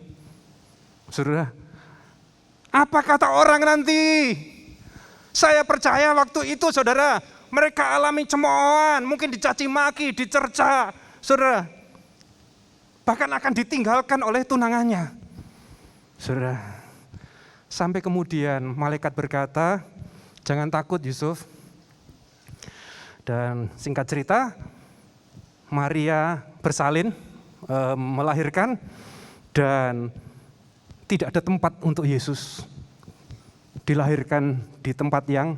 Saudara, apa kata orang nanti? Saya percaya waktu itu, saudara, mereka alami cemoohan, mungkin dicaci maki, dicerca, saudara. Bahkan akan ditinggalkan oleh tunangannya. Saudara, sampai kemudian malaikat berkata, jangan takut Yusuf. Dan singkat cerita, Maria bersalin, melahirkan, dan tidak ada tempat untuk Yesus. Dilahirkan di tempat yang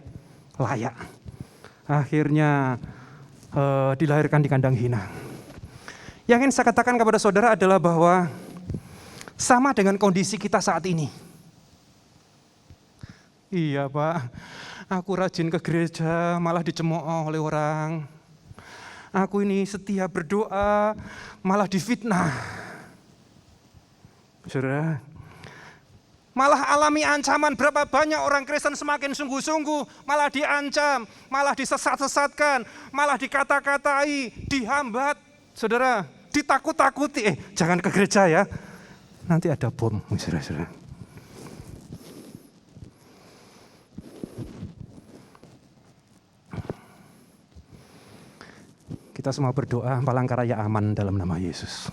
layak. Akhirnya dilahirkan di kandang hina. Yang ingin saya katakan kepada saudara adalah bahwa sama dengan kondisi kita saat ini. Iya Pak, aku rajin ke gereja malah dicemooh oleh orang. Aku ini setia berdoa malah difitnah. Saudara, malah alami ancaman. Berapa banyak orang Kristen semakin sungguh-sungguh malah diancam, malah disesat-sesatkan, malah dikata-katai, dihambat. Saudara, ditakut-takuti, jangan ke gereja ya, nanti ada bom. Saudara. Kita semua berdoa, Palangkaraya aman dalam nama Yesus.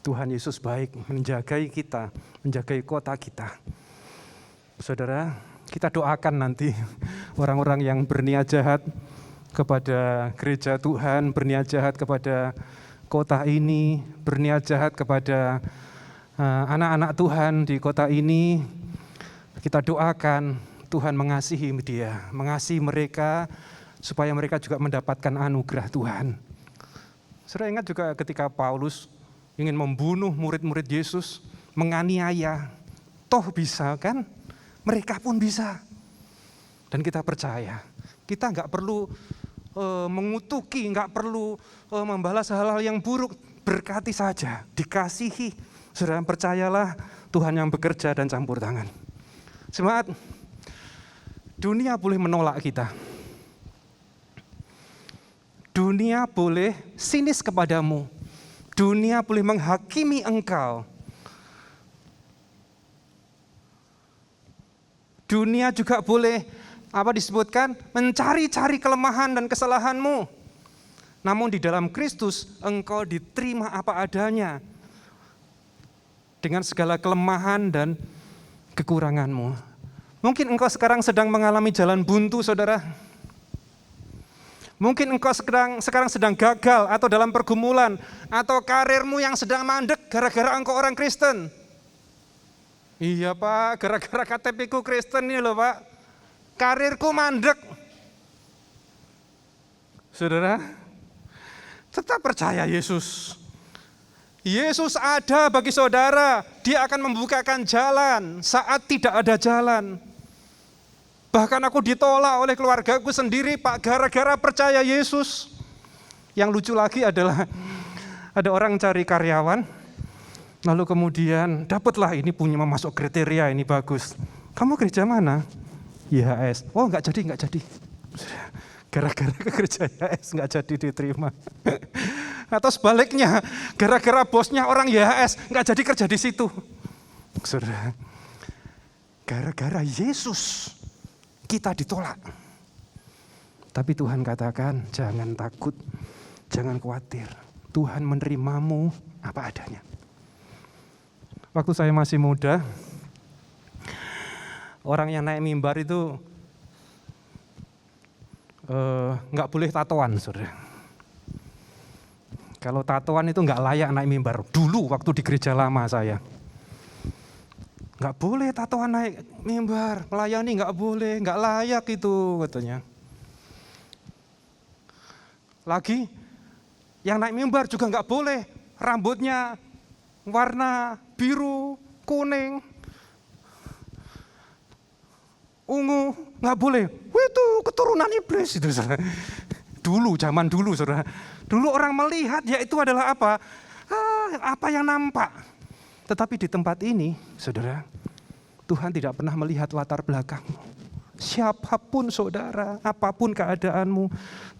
Tuhan Yesus baik, menjagai kita, menjagai kota kita. Saudara, kita doakan nanti orang-orang yang berniat jahat kepada gereja Tuhan, berniat jahat kepada kota ini, berniat jahat kepada anak-anak Tuhan di kota ini. Kita doakan Tuhan mengasihi dia, mengasihi mereka, supaya mereka juga mendapatkan anugerah Tuhan. Saudara ingat juga ketika Paulus ingin membunuh murid-murid Yesus, menganiaya, toh bisa kan? Mereka pun bisa. Dan kita percaya, kita nggak perlu mengutuki, nggak perlu membalas hal-hal yang buruk, berkati saja, dikasihi. Saudara percayalah Tuhan yang bekerja dan campur tangan. Semangat, dunia boleh menolak kita. Dunia boleh sinis kepadamu. Dunia boleh menghakimi engkau. Dunia juga boleh, disebutkan, mencari-cari kelemahan dan kesalahanmu. Namun di dalam Kristus engkau diterima apa adanya. Dengan segala kelemahan dan kekuranganmu. Mungkin engkau sekarang sedang mengalami jalan buntu, saudara. Mungkin engkau sekarang sedang gagal atau dalam pergumulan, atau karirmu yang sedang mandek gara-gara engkau orang Kristen. Iya Pak, gara-gara KTP-ku Kristen ini loh Pak, karirku mandek. Saudara, tetap percaya Yesus. Yesus ada bagi saudara, Dia akan membukakan jalan saat tidak ada jalan. Bahkan aku ditolak oleh keluargaku sendiri Pak, gara-gara percaya Yesus. Yang lucu lagi adalah ada orang cari karyawan, lalu kemudian dapatlah ini punya masuk kriteria, ini bagus. Kamu gereja mana? YHS. Oh nggak jadi. Gara-gara ke gereja YHS nggak jadi diterima. Atau sebaliknya, gara-gara bosnya orang YHS nggak jadi kerja di situ. Saudara, gara-gara Yesus kita ditolak. Tapi Tuhan katakan, jangan takut, jangan khawatir. Tuhan menerimamu apa adanya. Waktu saya masih muda, orang yang naik mimbar itu nggak boleh tatoan, saudara. Kalau tatoan itu nggak layak naik mimbar. Dulu waktu di gereja lama saya. Nggak boleh tatoan naik mimbar, melayani nggak boleh, nggak layak itu katanya. Lagi, yang naik mimbar juga nggak boleh, rambutnya warna biru, kuning, ungu, nggak boleh. Wah, itu keturunan iblis itu. Dulu, zaman dulu saudara. Dulu orang melihat ya itu adalah apa? apa yang nampak. Tetapi di tempat ini, saudara, Tuhan tidak pernah melihat latar belakangmu. Siapapun saudara, apapun keadaanmu,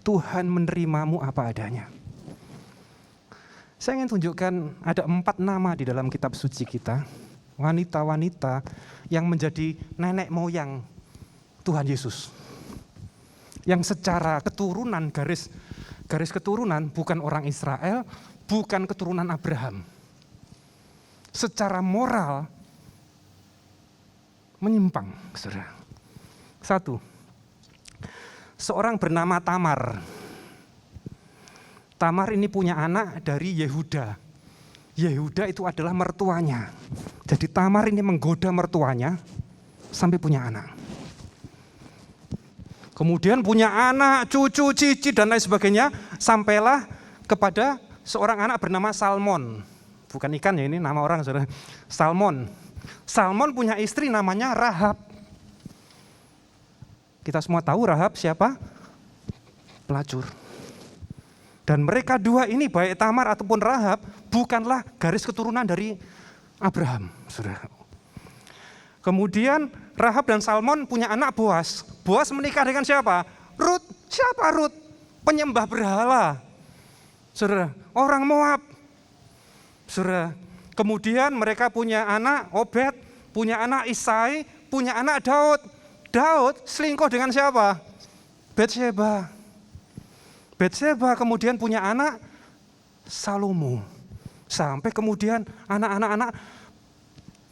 Tuhan menerimamu apa adanya. Saya ingin tunjukkan ada 4 nama di dalam kitab suci kita. Wanita-wanita yang menjadi nenek moyang Tuhan Yesus. Yang secara keturunan, garis keturunan bukan orang Israel, bukan keturunan Abraham. Secara moral menyimpang, saudara. 1. Seorang bernama Tamar. Tamar ini punya anak dari Yehuda. Yehuda itu adalah mertuanya. Jadi Tamar ini menggoda mertuanya sampai punya anak. Kemudian punya anak, cucu, cicit dan lain sebagainya. Sampailah kepada seorang anak bernama Salmon. Bukan ikan ya, ini nama orang, saudara. Salmon. Salmon punya istri namanya Rahab. Kita semua tahu Rahab siapa? Pelacur. Dan mereka dua ini, baik Tamar ataupun Rahab, bukanlah garis keturunan dari Abraham, saudara. Kemudian Rahab dan Salmon punya anak Boas. Boas menikah dengan siapa? Rut. Siapa Rut? Penyembah berhala, saudara. Orang Moab, saudara. Kemudian mereka punya anak Obed, punya anak Isai, punya anak Daud. Daud selingkuh dengan siapa? Batsheba. Batsheba kemudian punya anak Salomo. Sampai kemudian anak-anak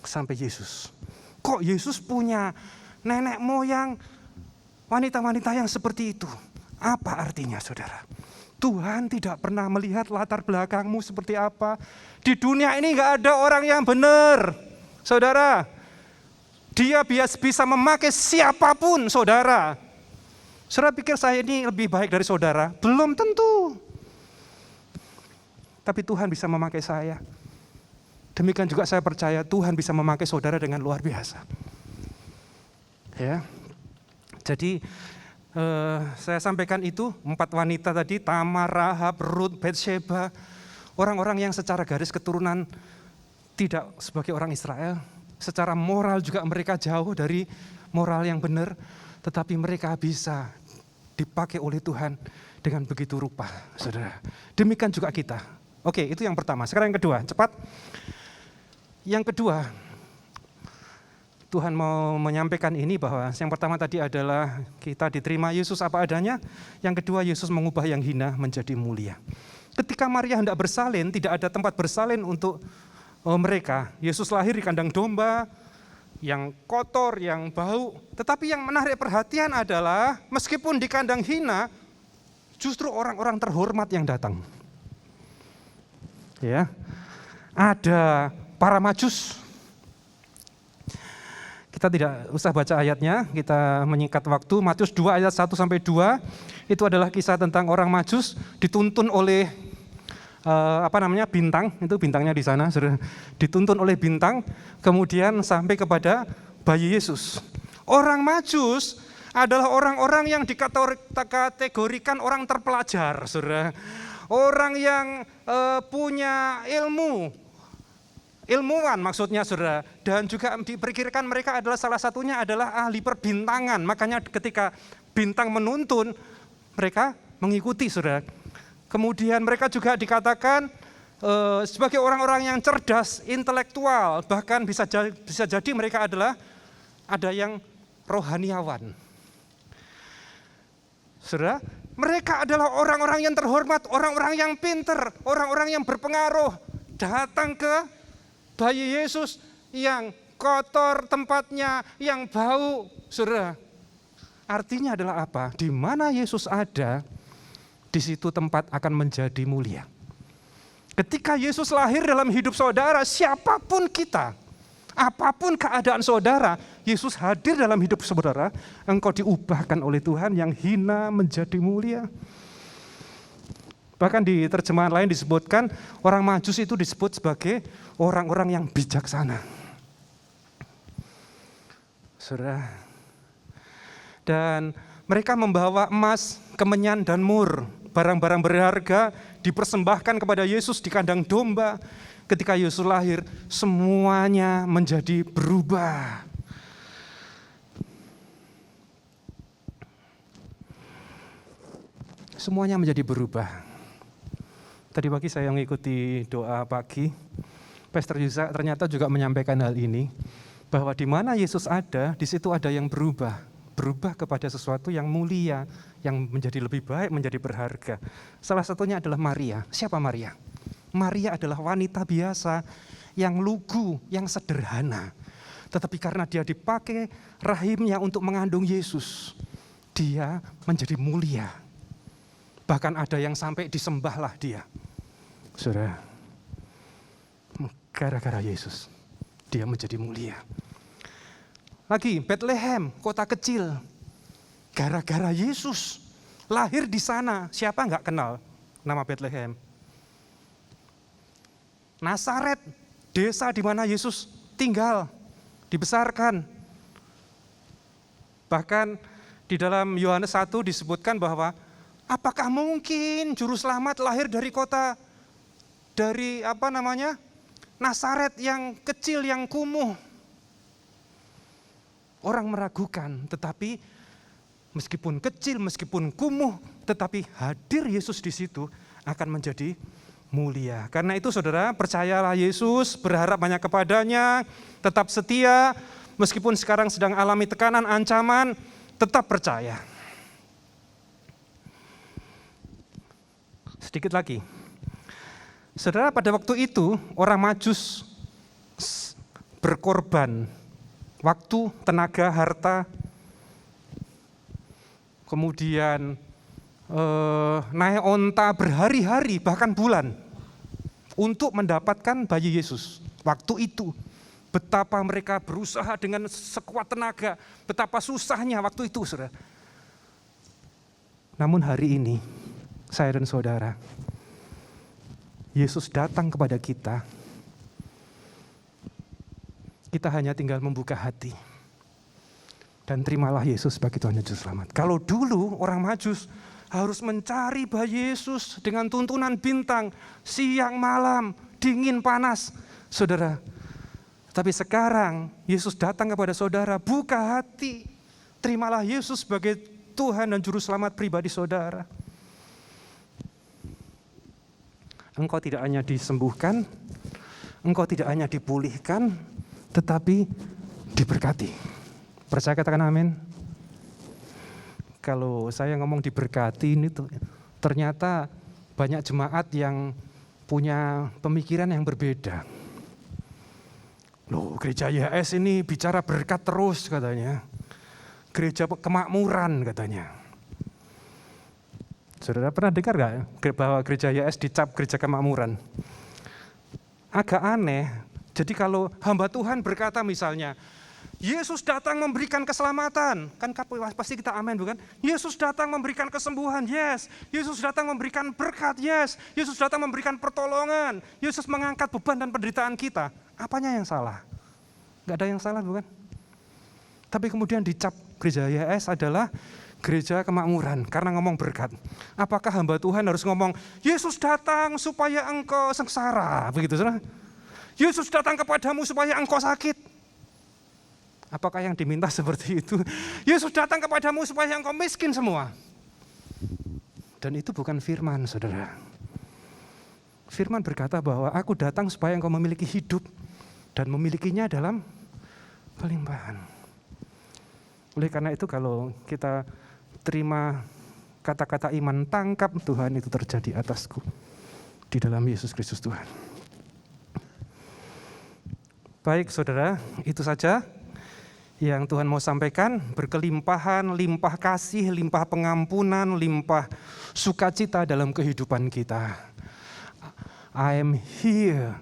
sampai Yesus. Kok Yesus punya nenek moyang wanita-wanita yang seperti itu? Apa artinya, saudara? Tuhan tidak pernah melihat latar belakangmu seperti apa. Di dunia ini gak ada orang yang benar, saudara. Dia bisa memakai siapapun, saudara. Saudara pikir saya ini lebih baik dari saudara? Belum tentu. Tapi Tuhan bisa memakai saya. Demikian juga saya percaya Tuhan bisa memakai saudara dengan luar biasa. Ya. Jadi saya sampaikan itu 4 wanita tadi, Tamar, Rahab, Rut, Batsheba. Orang-orang yang secara garis keturunan tidak sebagai orang Israel. Secara moral juga mereka jauh dari moral yang benar. Tetapi mereka bisa dipakai oleh Tuhan dengan begitu rupa, saudara. Demikian juga kita. Oke, itu yang pertama. Sekarang yang kedua, cepat. Yang kedua, Tuhan mau menyampaikan ini bahwa yang pertama tadi adalah kita diterima Yesus apa adanya. Yang kedua, Yesus mengubah yang hina menjadi mulia. Ketika Maria hendak bersalin, tidak ada tempat bersalin untuk mereka. Yesus lahir di kandang domba, yang kotor, yang bau. Tetapi yang menarik perhatian adalah meskipun di kandang hina, justru orang-orang terhormat yang datang. Ya, ada para majus. Kita tidak usah baca ayatnya, kita menyingkat waktu. Matius 2 ayat 1-2, itu adalah kisah tentang orang majus dituntun oleh bintang, itu bintangnya di sana, dituntun oleh bintang, kemudian sampai kepada bayi Yesus. Orang majus adalah orang-orang yang dikategorikan orang terpelajar, saudara. Orang yang punya ilmuwan maksudnya, saudara. Dan juga diperkirakan mereka adalah salah satunya adalah ahli perbintangan. Makanya ketika bintang menuntun, mereka mengikuti, saudara. Kemudian mereka juga dikatakan sebagai orang-orang yang cerdas, intelektual, bahkan bisa jadi mereka adalah ada yang rohaniawan. Saudara, mereka adalah orang-orang yang terhormat, orang-orang yang pinter, orang-orang yang berpengaruh, datang ke bayi Yesus yang kotor tempatnya, yang bau. Saudara, artinya adalah apa? Di mana Yesus ada, di situ tempat akan menjadi mulia. Ketika Yesus lahir dalam hidup saudara, siapapun kita, apapun keadaan saudara, Yesus hadir dalam hidup saudara, engkau diubahkan oleh Tuhan yang hina menjadi mulia. Bahkan di terjemahan lain disebutkan, orang majus itu disebut sebagai orang-orang yang bijaksana. Saudara, dan mereka membawa emas, kemenyan, dan mur. barang-barang berharga dipersembahkan kepada Yesus di kandang domba. Ketika Yesus lahir, semuanya menjadi berubah. Semuanya menjadi berubah. Tadi pagi saya mengikuti doa pagi, Pastor Yusa ternyata juga menyampaikan hal ini, bahwa di mana Yesus ada, di situ ada yang berubah kepada sesuatu yang mulia, yang menjadi lebih baik, menjadi berharga. Salah satunya adalah Maria. Siapa Maria? Maria adalah wanita biasa, yang lugu, yang sederhana. Tetapi karena dia dipakai rahimnya untuk mengandung Yesus, dia menjadi mulia. Bahkan ada yang sampai disembahlah dia. Saudara, gara-gara Yesus, dia menjadi mulia. Lagi, Bethlehem, kota kecil. Gara-gara Yesus lahir di sana. Siapa nggak kenal nama Bethlehem? Nazaret, desa di mana Yesus tinggal, dibesarkan. Bahkan di dalam Yohanes 1 disebutkan bahwa apakah mungkin juru selamat lahir dari kota, dari Nazaret yang kecil, yang kumuh. Orang meragukan, tetapi meskipun kecil, meskipun kumuh, tetapi hadir Yesus di situ akan menjadi mulia. Karena itu saudara, percayalah Yesus, berharap banyak kepadanya, tetap setia, meskipun sekarang sedang alami tekanan, ancaman, tetap percaya. Sedikit lagi. Saudara, pada waktu itu orang Majus berkorban waktu, tenaga, harta, kemudian naik onta berhari-hari, bahkan bulan, untuk mendapatkan bayi Yesus. Waktu itu, betapa mereka berusaha dengan sekuat tenaga, betapa susahnya waktu itu, saudara. Namun hari ini, saya dan saudara, Yesus datang kepada kita. Kita hanya tinggal membuka hati. Dan terimalah Yesus sebagai Tuhan dan Juru Selamat. Kalau dulu orang Majus harus mencari bayi Yesus dengan tuntunan bintang, siang malam, dingin panas. Saudara, tapi sekarang Yesus datang kepada saudara, buka hati. Terimalah Yesus sebagai Tuhan dan Juru Selamat pribadi saudara. Engkau tidak hanya disembuhkan, engkau tidak hanya dipulihkan, tetapi diberkati. Percaya, katakan amin. Kalau saya ngomong diberkati ini ternyata banyak jemaat yang punya pemikiran yang berbeda. Loh, gereja YS ini bicara berkat terus katanya. Gereja kemakmuran katanya. Saudara pernah dengar nggak bahwa gereja YS dicap gereja kemakmuran? Agak aneh. Jadi kalau hamba Tuhan berkata misalnya, Yesus datang memberikan keselamatan, kan pasti kita amin bukan? Yesus datang memberikan kesembuhan, yes. Yesus datang memberikan berkat, yes. Yesus datang memberikan pertolongan. Yesus mengangkat beban dan penderitaan kita. Apanya yang salah? Nggak ada yang salah bukan? Tapi kemudian dicap gereja YS adalah gereja kemakmuran karena ngomong berkat. Apakah hamba Tuhan harus ngomong, Yesus datang supaya engkau sengsara, begitu saudara? Yesus datang kepadamu supaya engkau sakit. Apakah yang diminta seperti itu? Yesus datang kepadamu supaya engkau miskin semua. Dan itu bukan firman, saudara. Firman berkata bahwa aku datang supaya engkau memiliki hidup dan memilikinya dalam kelimpahan. Oleh karena itu kalau kita terima kata-kata iman, tangkap Tuhan itu terjadi atasku di dalam Yesus Kristus Tuhan. Baik saudara, itu saja yang Tuhan mau sampaikan. Berkelimpahan, limpah kasih, limpah pengampunan, limpah sukacita dalam kehidupan kita. I am here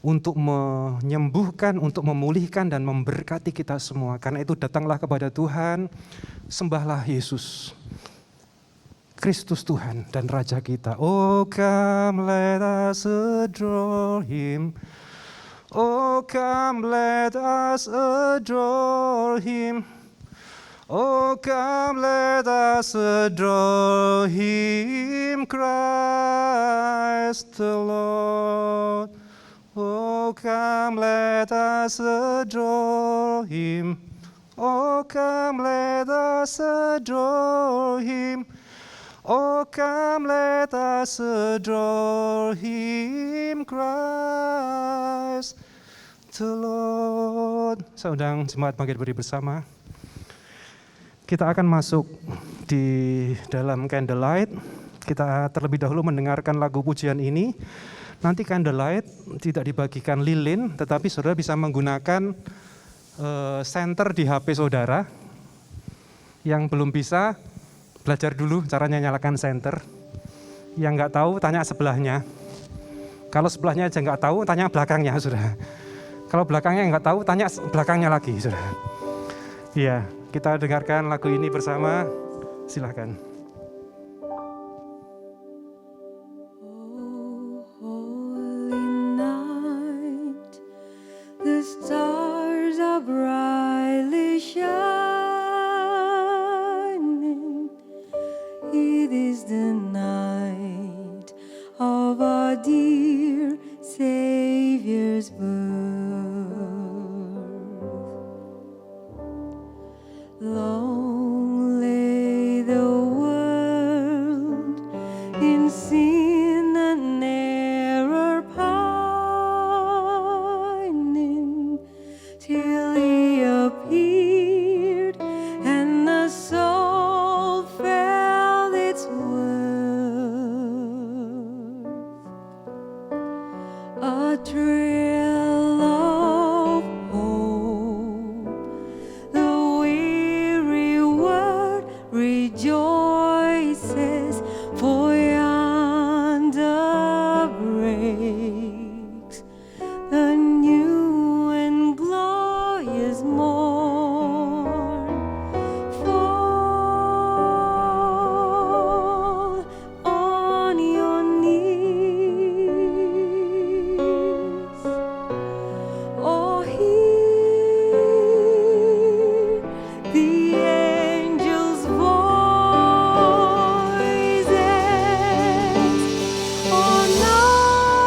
untuk menyembuhkan, untuk memulihkan dan memberkati kita semua. Karena itu datanglah kepada Tuhan, sembahlah Yesus, Kristus Tuhan dan Raja kita. Oh come let us adore Him. Oh come let us adore Him. Oh, come, let us adore Him, Christ the Lord. Oh, come, let us adore Him. Oh, come, let us adore Him. Oh, come, let us adore Him, Christ the Lord. Saya undang jemaat bangkit berdiri bersama. Kita akan masuk di dalam candlelight. Kita terlebih dahulu mendengarkan lagu pujian ini. Nanti candlelight tidak dibagikan lilin, tetapi saudara bisa menggunakan senter di HP saudara. Yang belum bisa, belajar dulu caranya nyalakan senter. Yang nggak tahu, tanya sebelahnya. Kalau sebelahnya aja nggak tahu, tanya belakangnya, saudara. Kalau belakangnya nggak tahu, tanya belakangnya lagi, saudara. Iya, kita dengarkan lagu ini bersama. Silakan. The stars are brightly shining. It is the night of our dear Savior's birth. Long lay the world in sin and error pining, till He appeared and the soul felt its worth. A trail of hope, the weary world rejoices, for yonder breaks the new and glorious morn. Fall on your knees, or hear the angels' voices, or night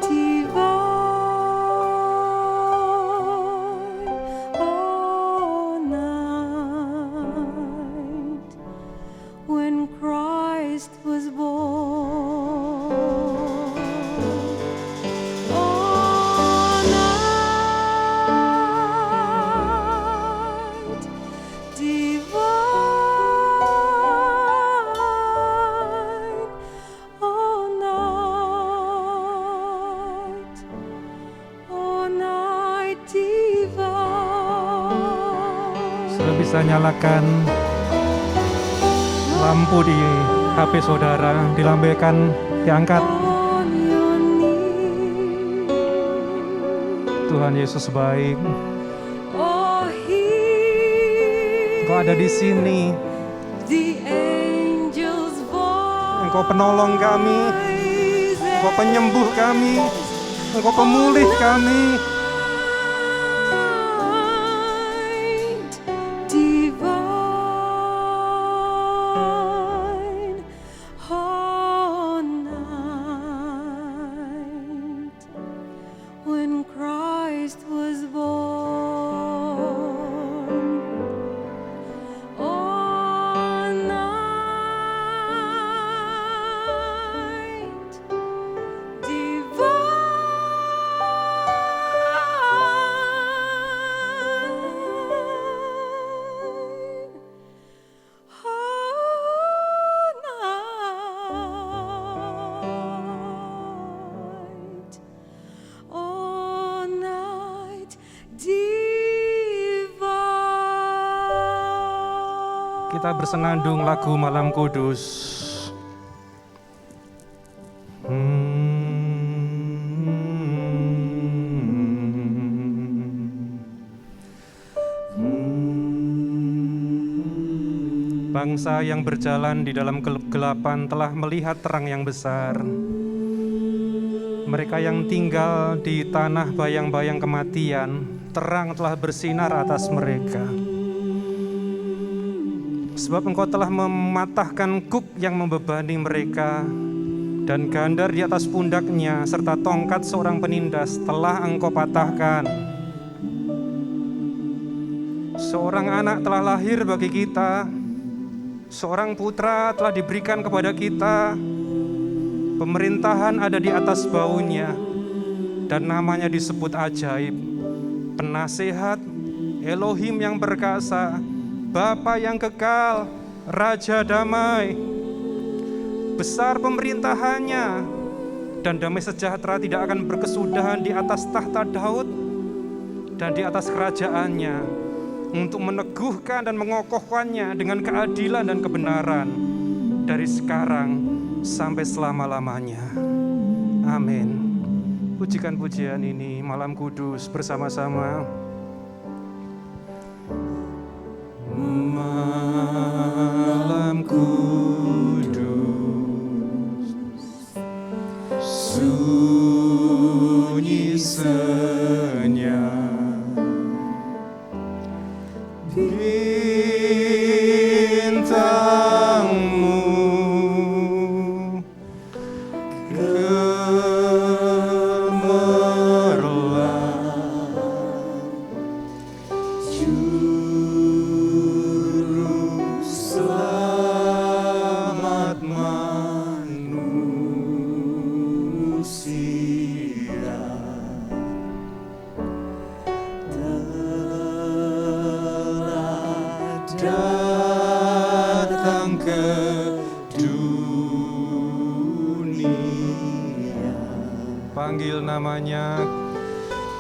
divine, or night when Christ was born. Oh, night divine, oh, night divine. Sudah bisa nyalakan lampu di HP saudara, dilambaikan, diangkat. Tuhan Yesus baik. Oh, hear Engkau ada di sini. the angels' voice. Engkau penolong kami. Engkau penyembuh kami. Engkau pemulih kami. Night divine, oh, night when Christ was born. Oh, night divine, oh, night divine. Kita bersenandung lagu Malam Kudus. Bangsa yang berjalan di dalam kegelapan telah melihat terang yang besar. Mereka yang tinggal di tanah bayang-bayang kematian terang telah bersinar atas mereka. Sebab Engkau telah mematahkan kuk yang membebani mereka, dan gandar di atas pundaknya serta tongkat seorang penindas telah Engkau patahkan. Seorang anak telah lahir bagi kita, seorang putra telah diberikan kepada kita. Pemerintahan ada di atas baunya, dan namanya disebut Ajaib, Penasehat, Elohim yang perkasa, Bapa yang kekal, Raja damai. Besar pemerintahannya, dan damai sejahtera tidak akan berkesudahan di atas tahta Daud dan di atas kerajaannya, untuk meneguhkan dan mengokohkannya dengan keadilan dan kebenaran dari sekarang sampai selama-lamanya. Amin. Pujikan pujian ini malam kudus bersama-sama. Malam kudus, sunyi senyap, bintangmu panggil namanya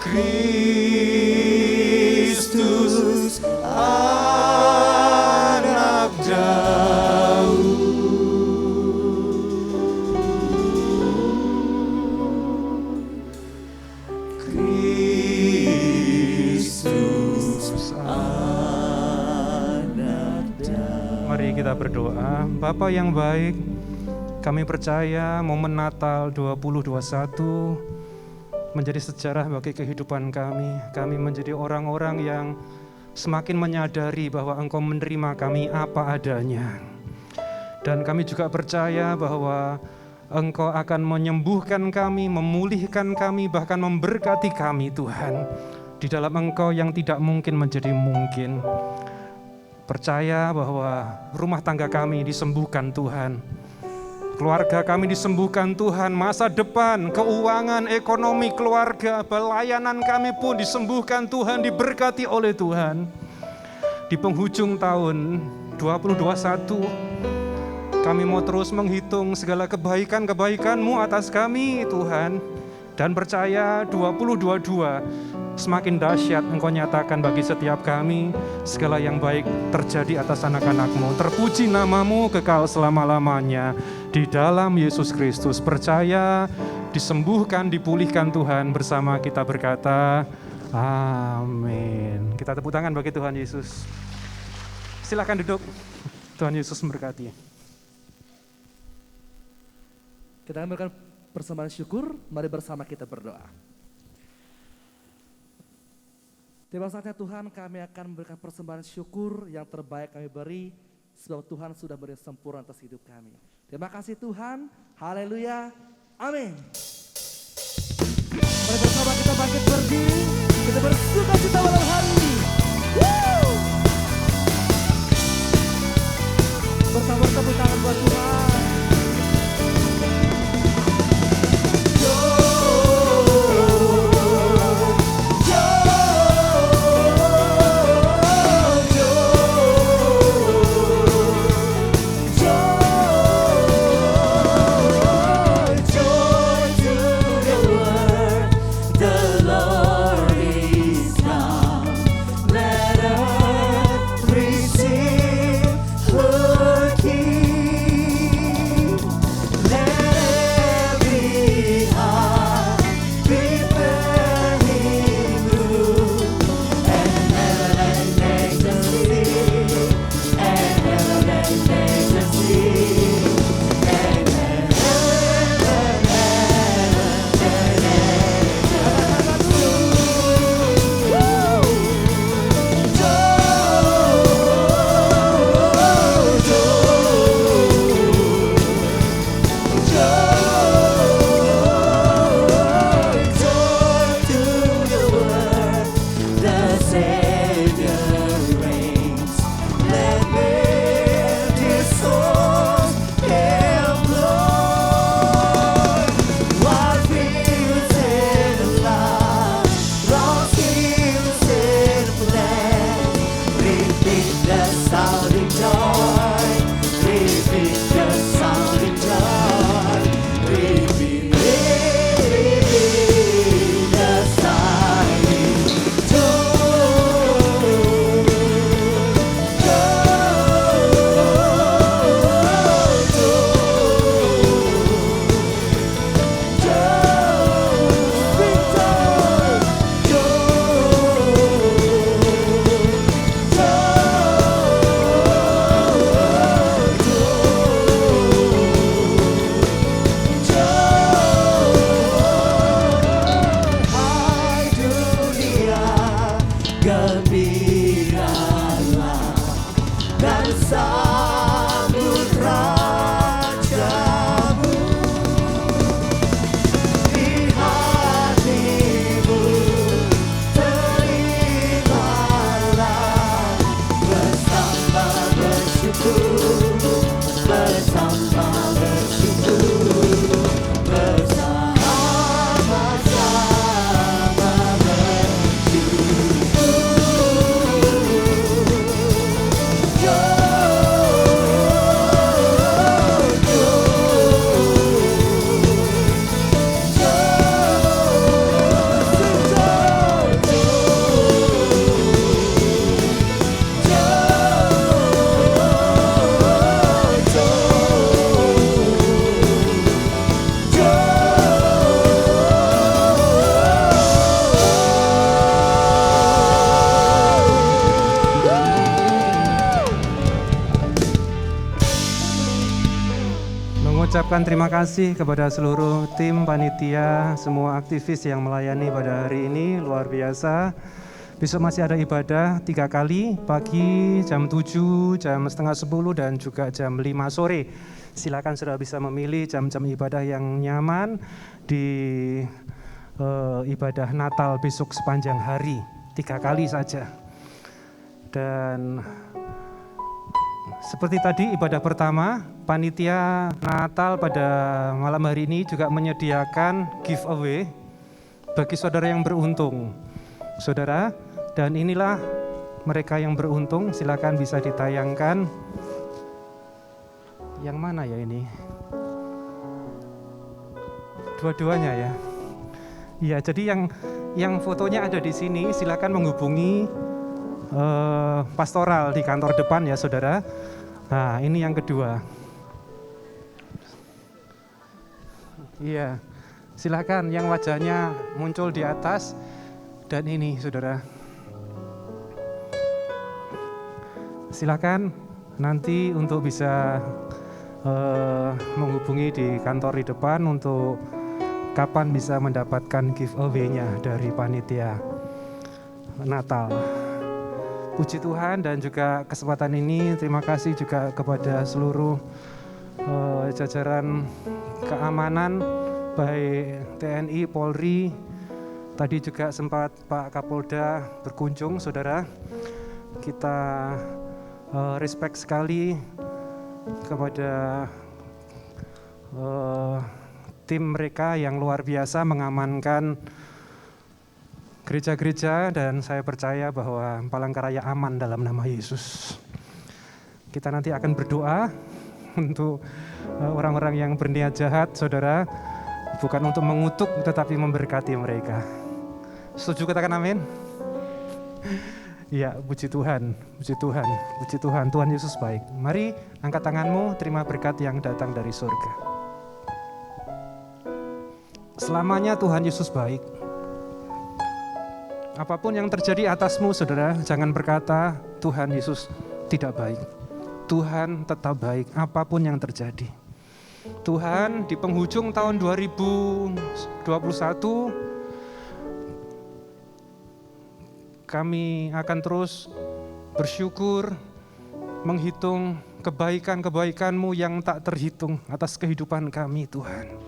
Kristus, anak Daud. Kristus, anak Daud. Mari kita berdoa. Bapa yang baik, kami percaya momen Natal 2021 menjadi sejarah bagi kehidupan kami. Kami menjadi orang-orang yang semakin menyadari bahwa Engkau menerima kami apa adanya. Dan kami juga percaya bahwa Engkau akan menyembuhkan kami, memulihkan kami, bahkan memberkati kami Tuhan. Di dalam Engkau yang tidak mungkin menjadi mungkin. Percaya bahwa rumah tangga kami disembuhkan Tuhan. Keluarga kami disembuhkan Tuhan, masa depan, keuangan, ekonomi keluarga, pelayanan kami pun disembuhkan Tuhan, diberkati oleh Tuhan. Di penghujung tahun 2021, kami mau terus menghitung segala kebaikan-kebaikan-Mu atas kami Tuhan. Dan percaya 2022 semakin dahsyat Engkau nyatakan bagi setiap kami, segala yang baik terjadi atas anak-anak-Mu. Terpuji nama-Mu kekal selama-lamanya. Di dalam Yesus Kristus percaya, disembuhkan, dipulihkan Tuhan, bersama kita berkata, amin. Kita tepuk tangan bagi Tuhan Yesus. Silakan duduk. Tuhan Yesus memberkati. Kita memberikan persembahan syukur, mari bersama kita berdoa. Tiba saatnya Tuhan, kami akan memberikan persembahan syukur yang terbaik kami beri, sebab Tuhan sudah beri sempurna atas hidup kami. Terima kasih Tuhan, haleluya, amin. Mari bersama kita bangkit berdiri, kita bersuka cita malam hari ini. Bersama tepuk tangan buat Tuhan. mengucapkan terima kasih kepada seluruh tim panitia, semua aktivis yang melayani pada hari ini, luar biasa. Besok masih ada ibadah 3 kali, pagi jam 7, jam setengah 10, dan juga jam 5 sore. Silakan sudah bisa memilih jam-jam ibadah yang nyaman di ibadah Natal besok sepanjang hari, 3 kali saja. Dan seperti tadi ibadah pertama, panitia Natal pada malam hari ini juga menyediakan giveaway bagi saudara yang beruntung. Saudara, dan inilah mereka yang beruntung, silakan bisa ditayangkan. Yang mana ya ini? Dua-duanya ya. Iya, jadi yang fotonya ada di sini, silakan menghubungi pastoral di kantor depan ya saudara. Nah ini yang kedua. Iya, silakan yang wajahnya muncul di atas. Dan ini saudara, silakan nanti untuk bisa menghubungi di kantor di depan untuk kapan bisa mendapatkan giveaway-nya dari panitia Natal. Puji Tuhan, dan juga kesempatan ini terima kasih juga kepada seluruh jajaran keamanan baik TNI, Polri. Tadi juga sempat Pak Kapolda berkunjung, saudara. Kita respect sekali kepada tim mereka yang luar biasa mengamankan gereja-gereja, dan saya percaya bahwa Palangkaraya aman dalam nama Yesus. Kita nanti akan berdoa untuk orang-orang yang berniat jahat, saudara, bukan untuk mengutuk tetapi memberkati mereka. Setuju katakan amin? Ya, puji Tuhan, puji Tuhan, puji Tuhan, Tuhan Yesus baik. Mari angkat tanganmu, terima berkat yang datang dari surga. Selamanya Tuhan Yesus baik. Apapun yang terjadi atasmu, saudara, jangan berkata Tuhan Yesus tidak baik. Tuhan tetap baik apapun yang terjadi. Tuhan, di penghujung tahun 2021, kami akan terus bersyukur, menghitung kebaikan-kebaikan-Mu yang tak terhitung atas kehidupan kami, Tuhan.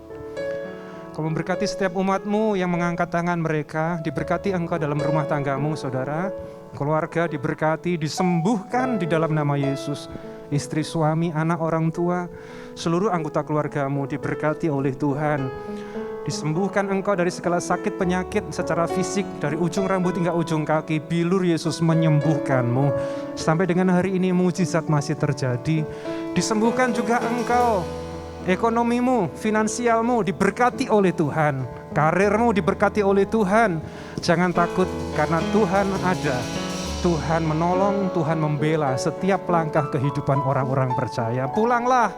Kau memberkati setiap umat-Mu yang mengangkat tangan mereka, diberkati Engkau dalam rumah tanggamu, saudara. Keluarga diberkati, disembuhkan di dalam nama Yesus. Istri, suami, anak, orang tua, seluruh anggota keluargamu diberkati oleh Tuhan. Disembuhkan Engkau dari segala sakit penyakit secara fisik, dari ujung rambut hingga ujung kaki. Bilur Yesus menyembuhkanmu. Sampai dengan hari ini mujizat masih terjadi. Disembuhkan juga Engkau. Ekonomimu, finansialmu diberkati oleh Tuhan. Karirmu diberkati oleh Tuhan. Jangan takut karena Tuhan ada. Tuhan menolong, Tuhan membela setiap langkah kehidupan orang-orang percaya. Pulanglah,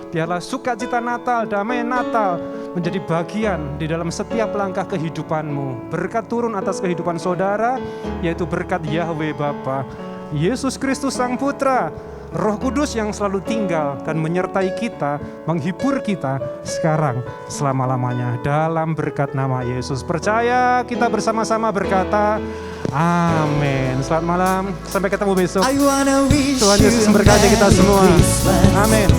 biarlah sukacita Natal, damai Natal menjadi bagian di dalam setiap langkah kehidupanmu. Berkat turun atas kehidupan saudara, yaitu berkat Yahweh Bapa, Yesus Kristus Sang Putra, Roh Kudus yang selalu tinggal dan menyertai kita, menghibur kita sekarang selama-lamanya dalam berkat nama Yesus. Percaya, kita bersama-sama berkata amin. Selamat malam, sampai ketemu besok. Tuhan Yesus memberkati kita semua. Amin.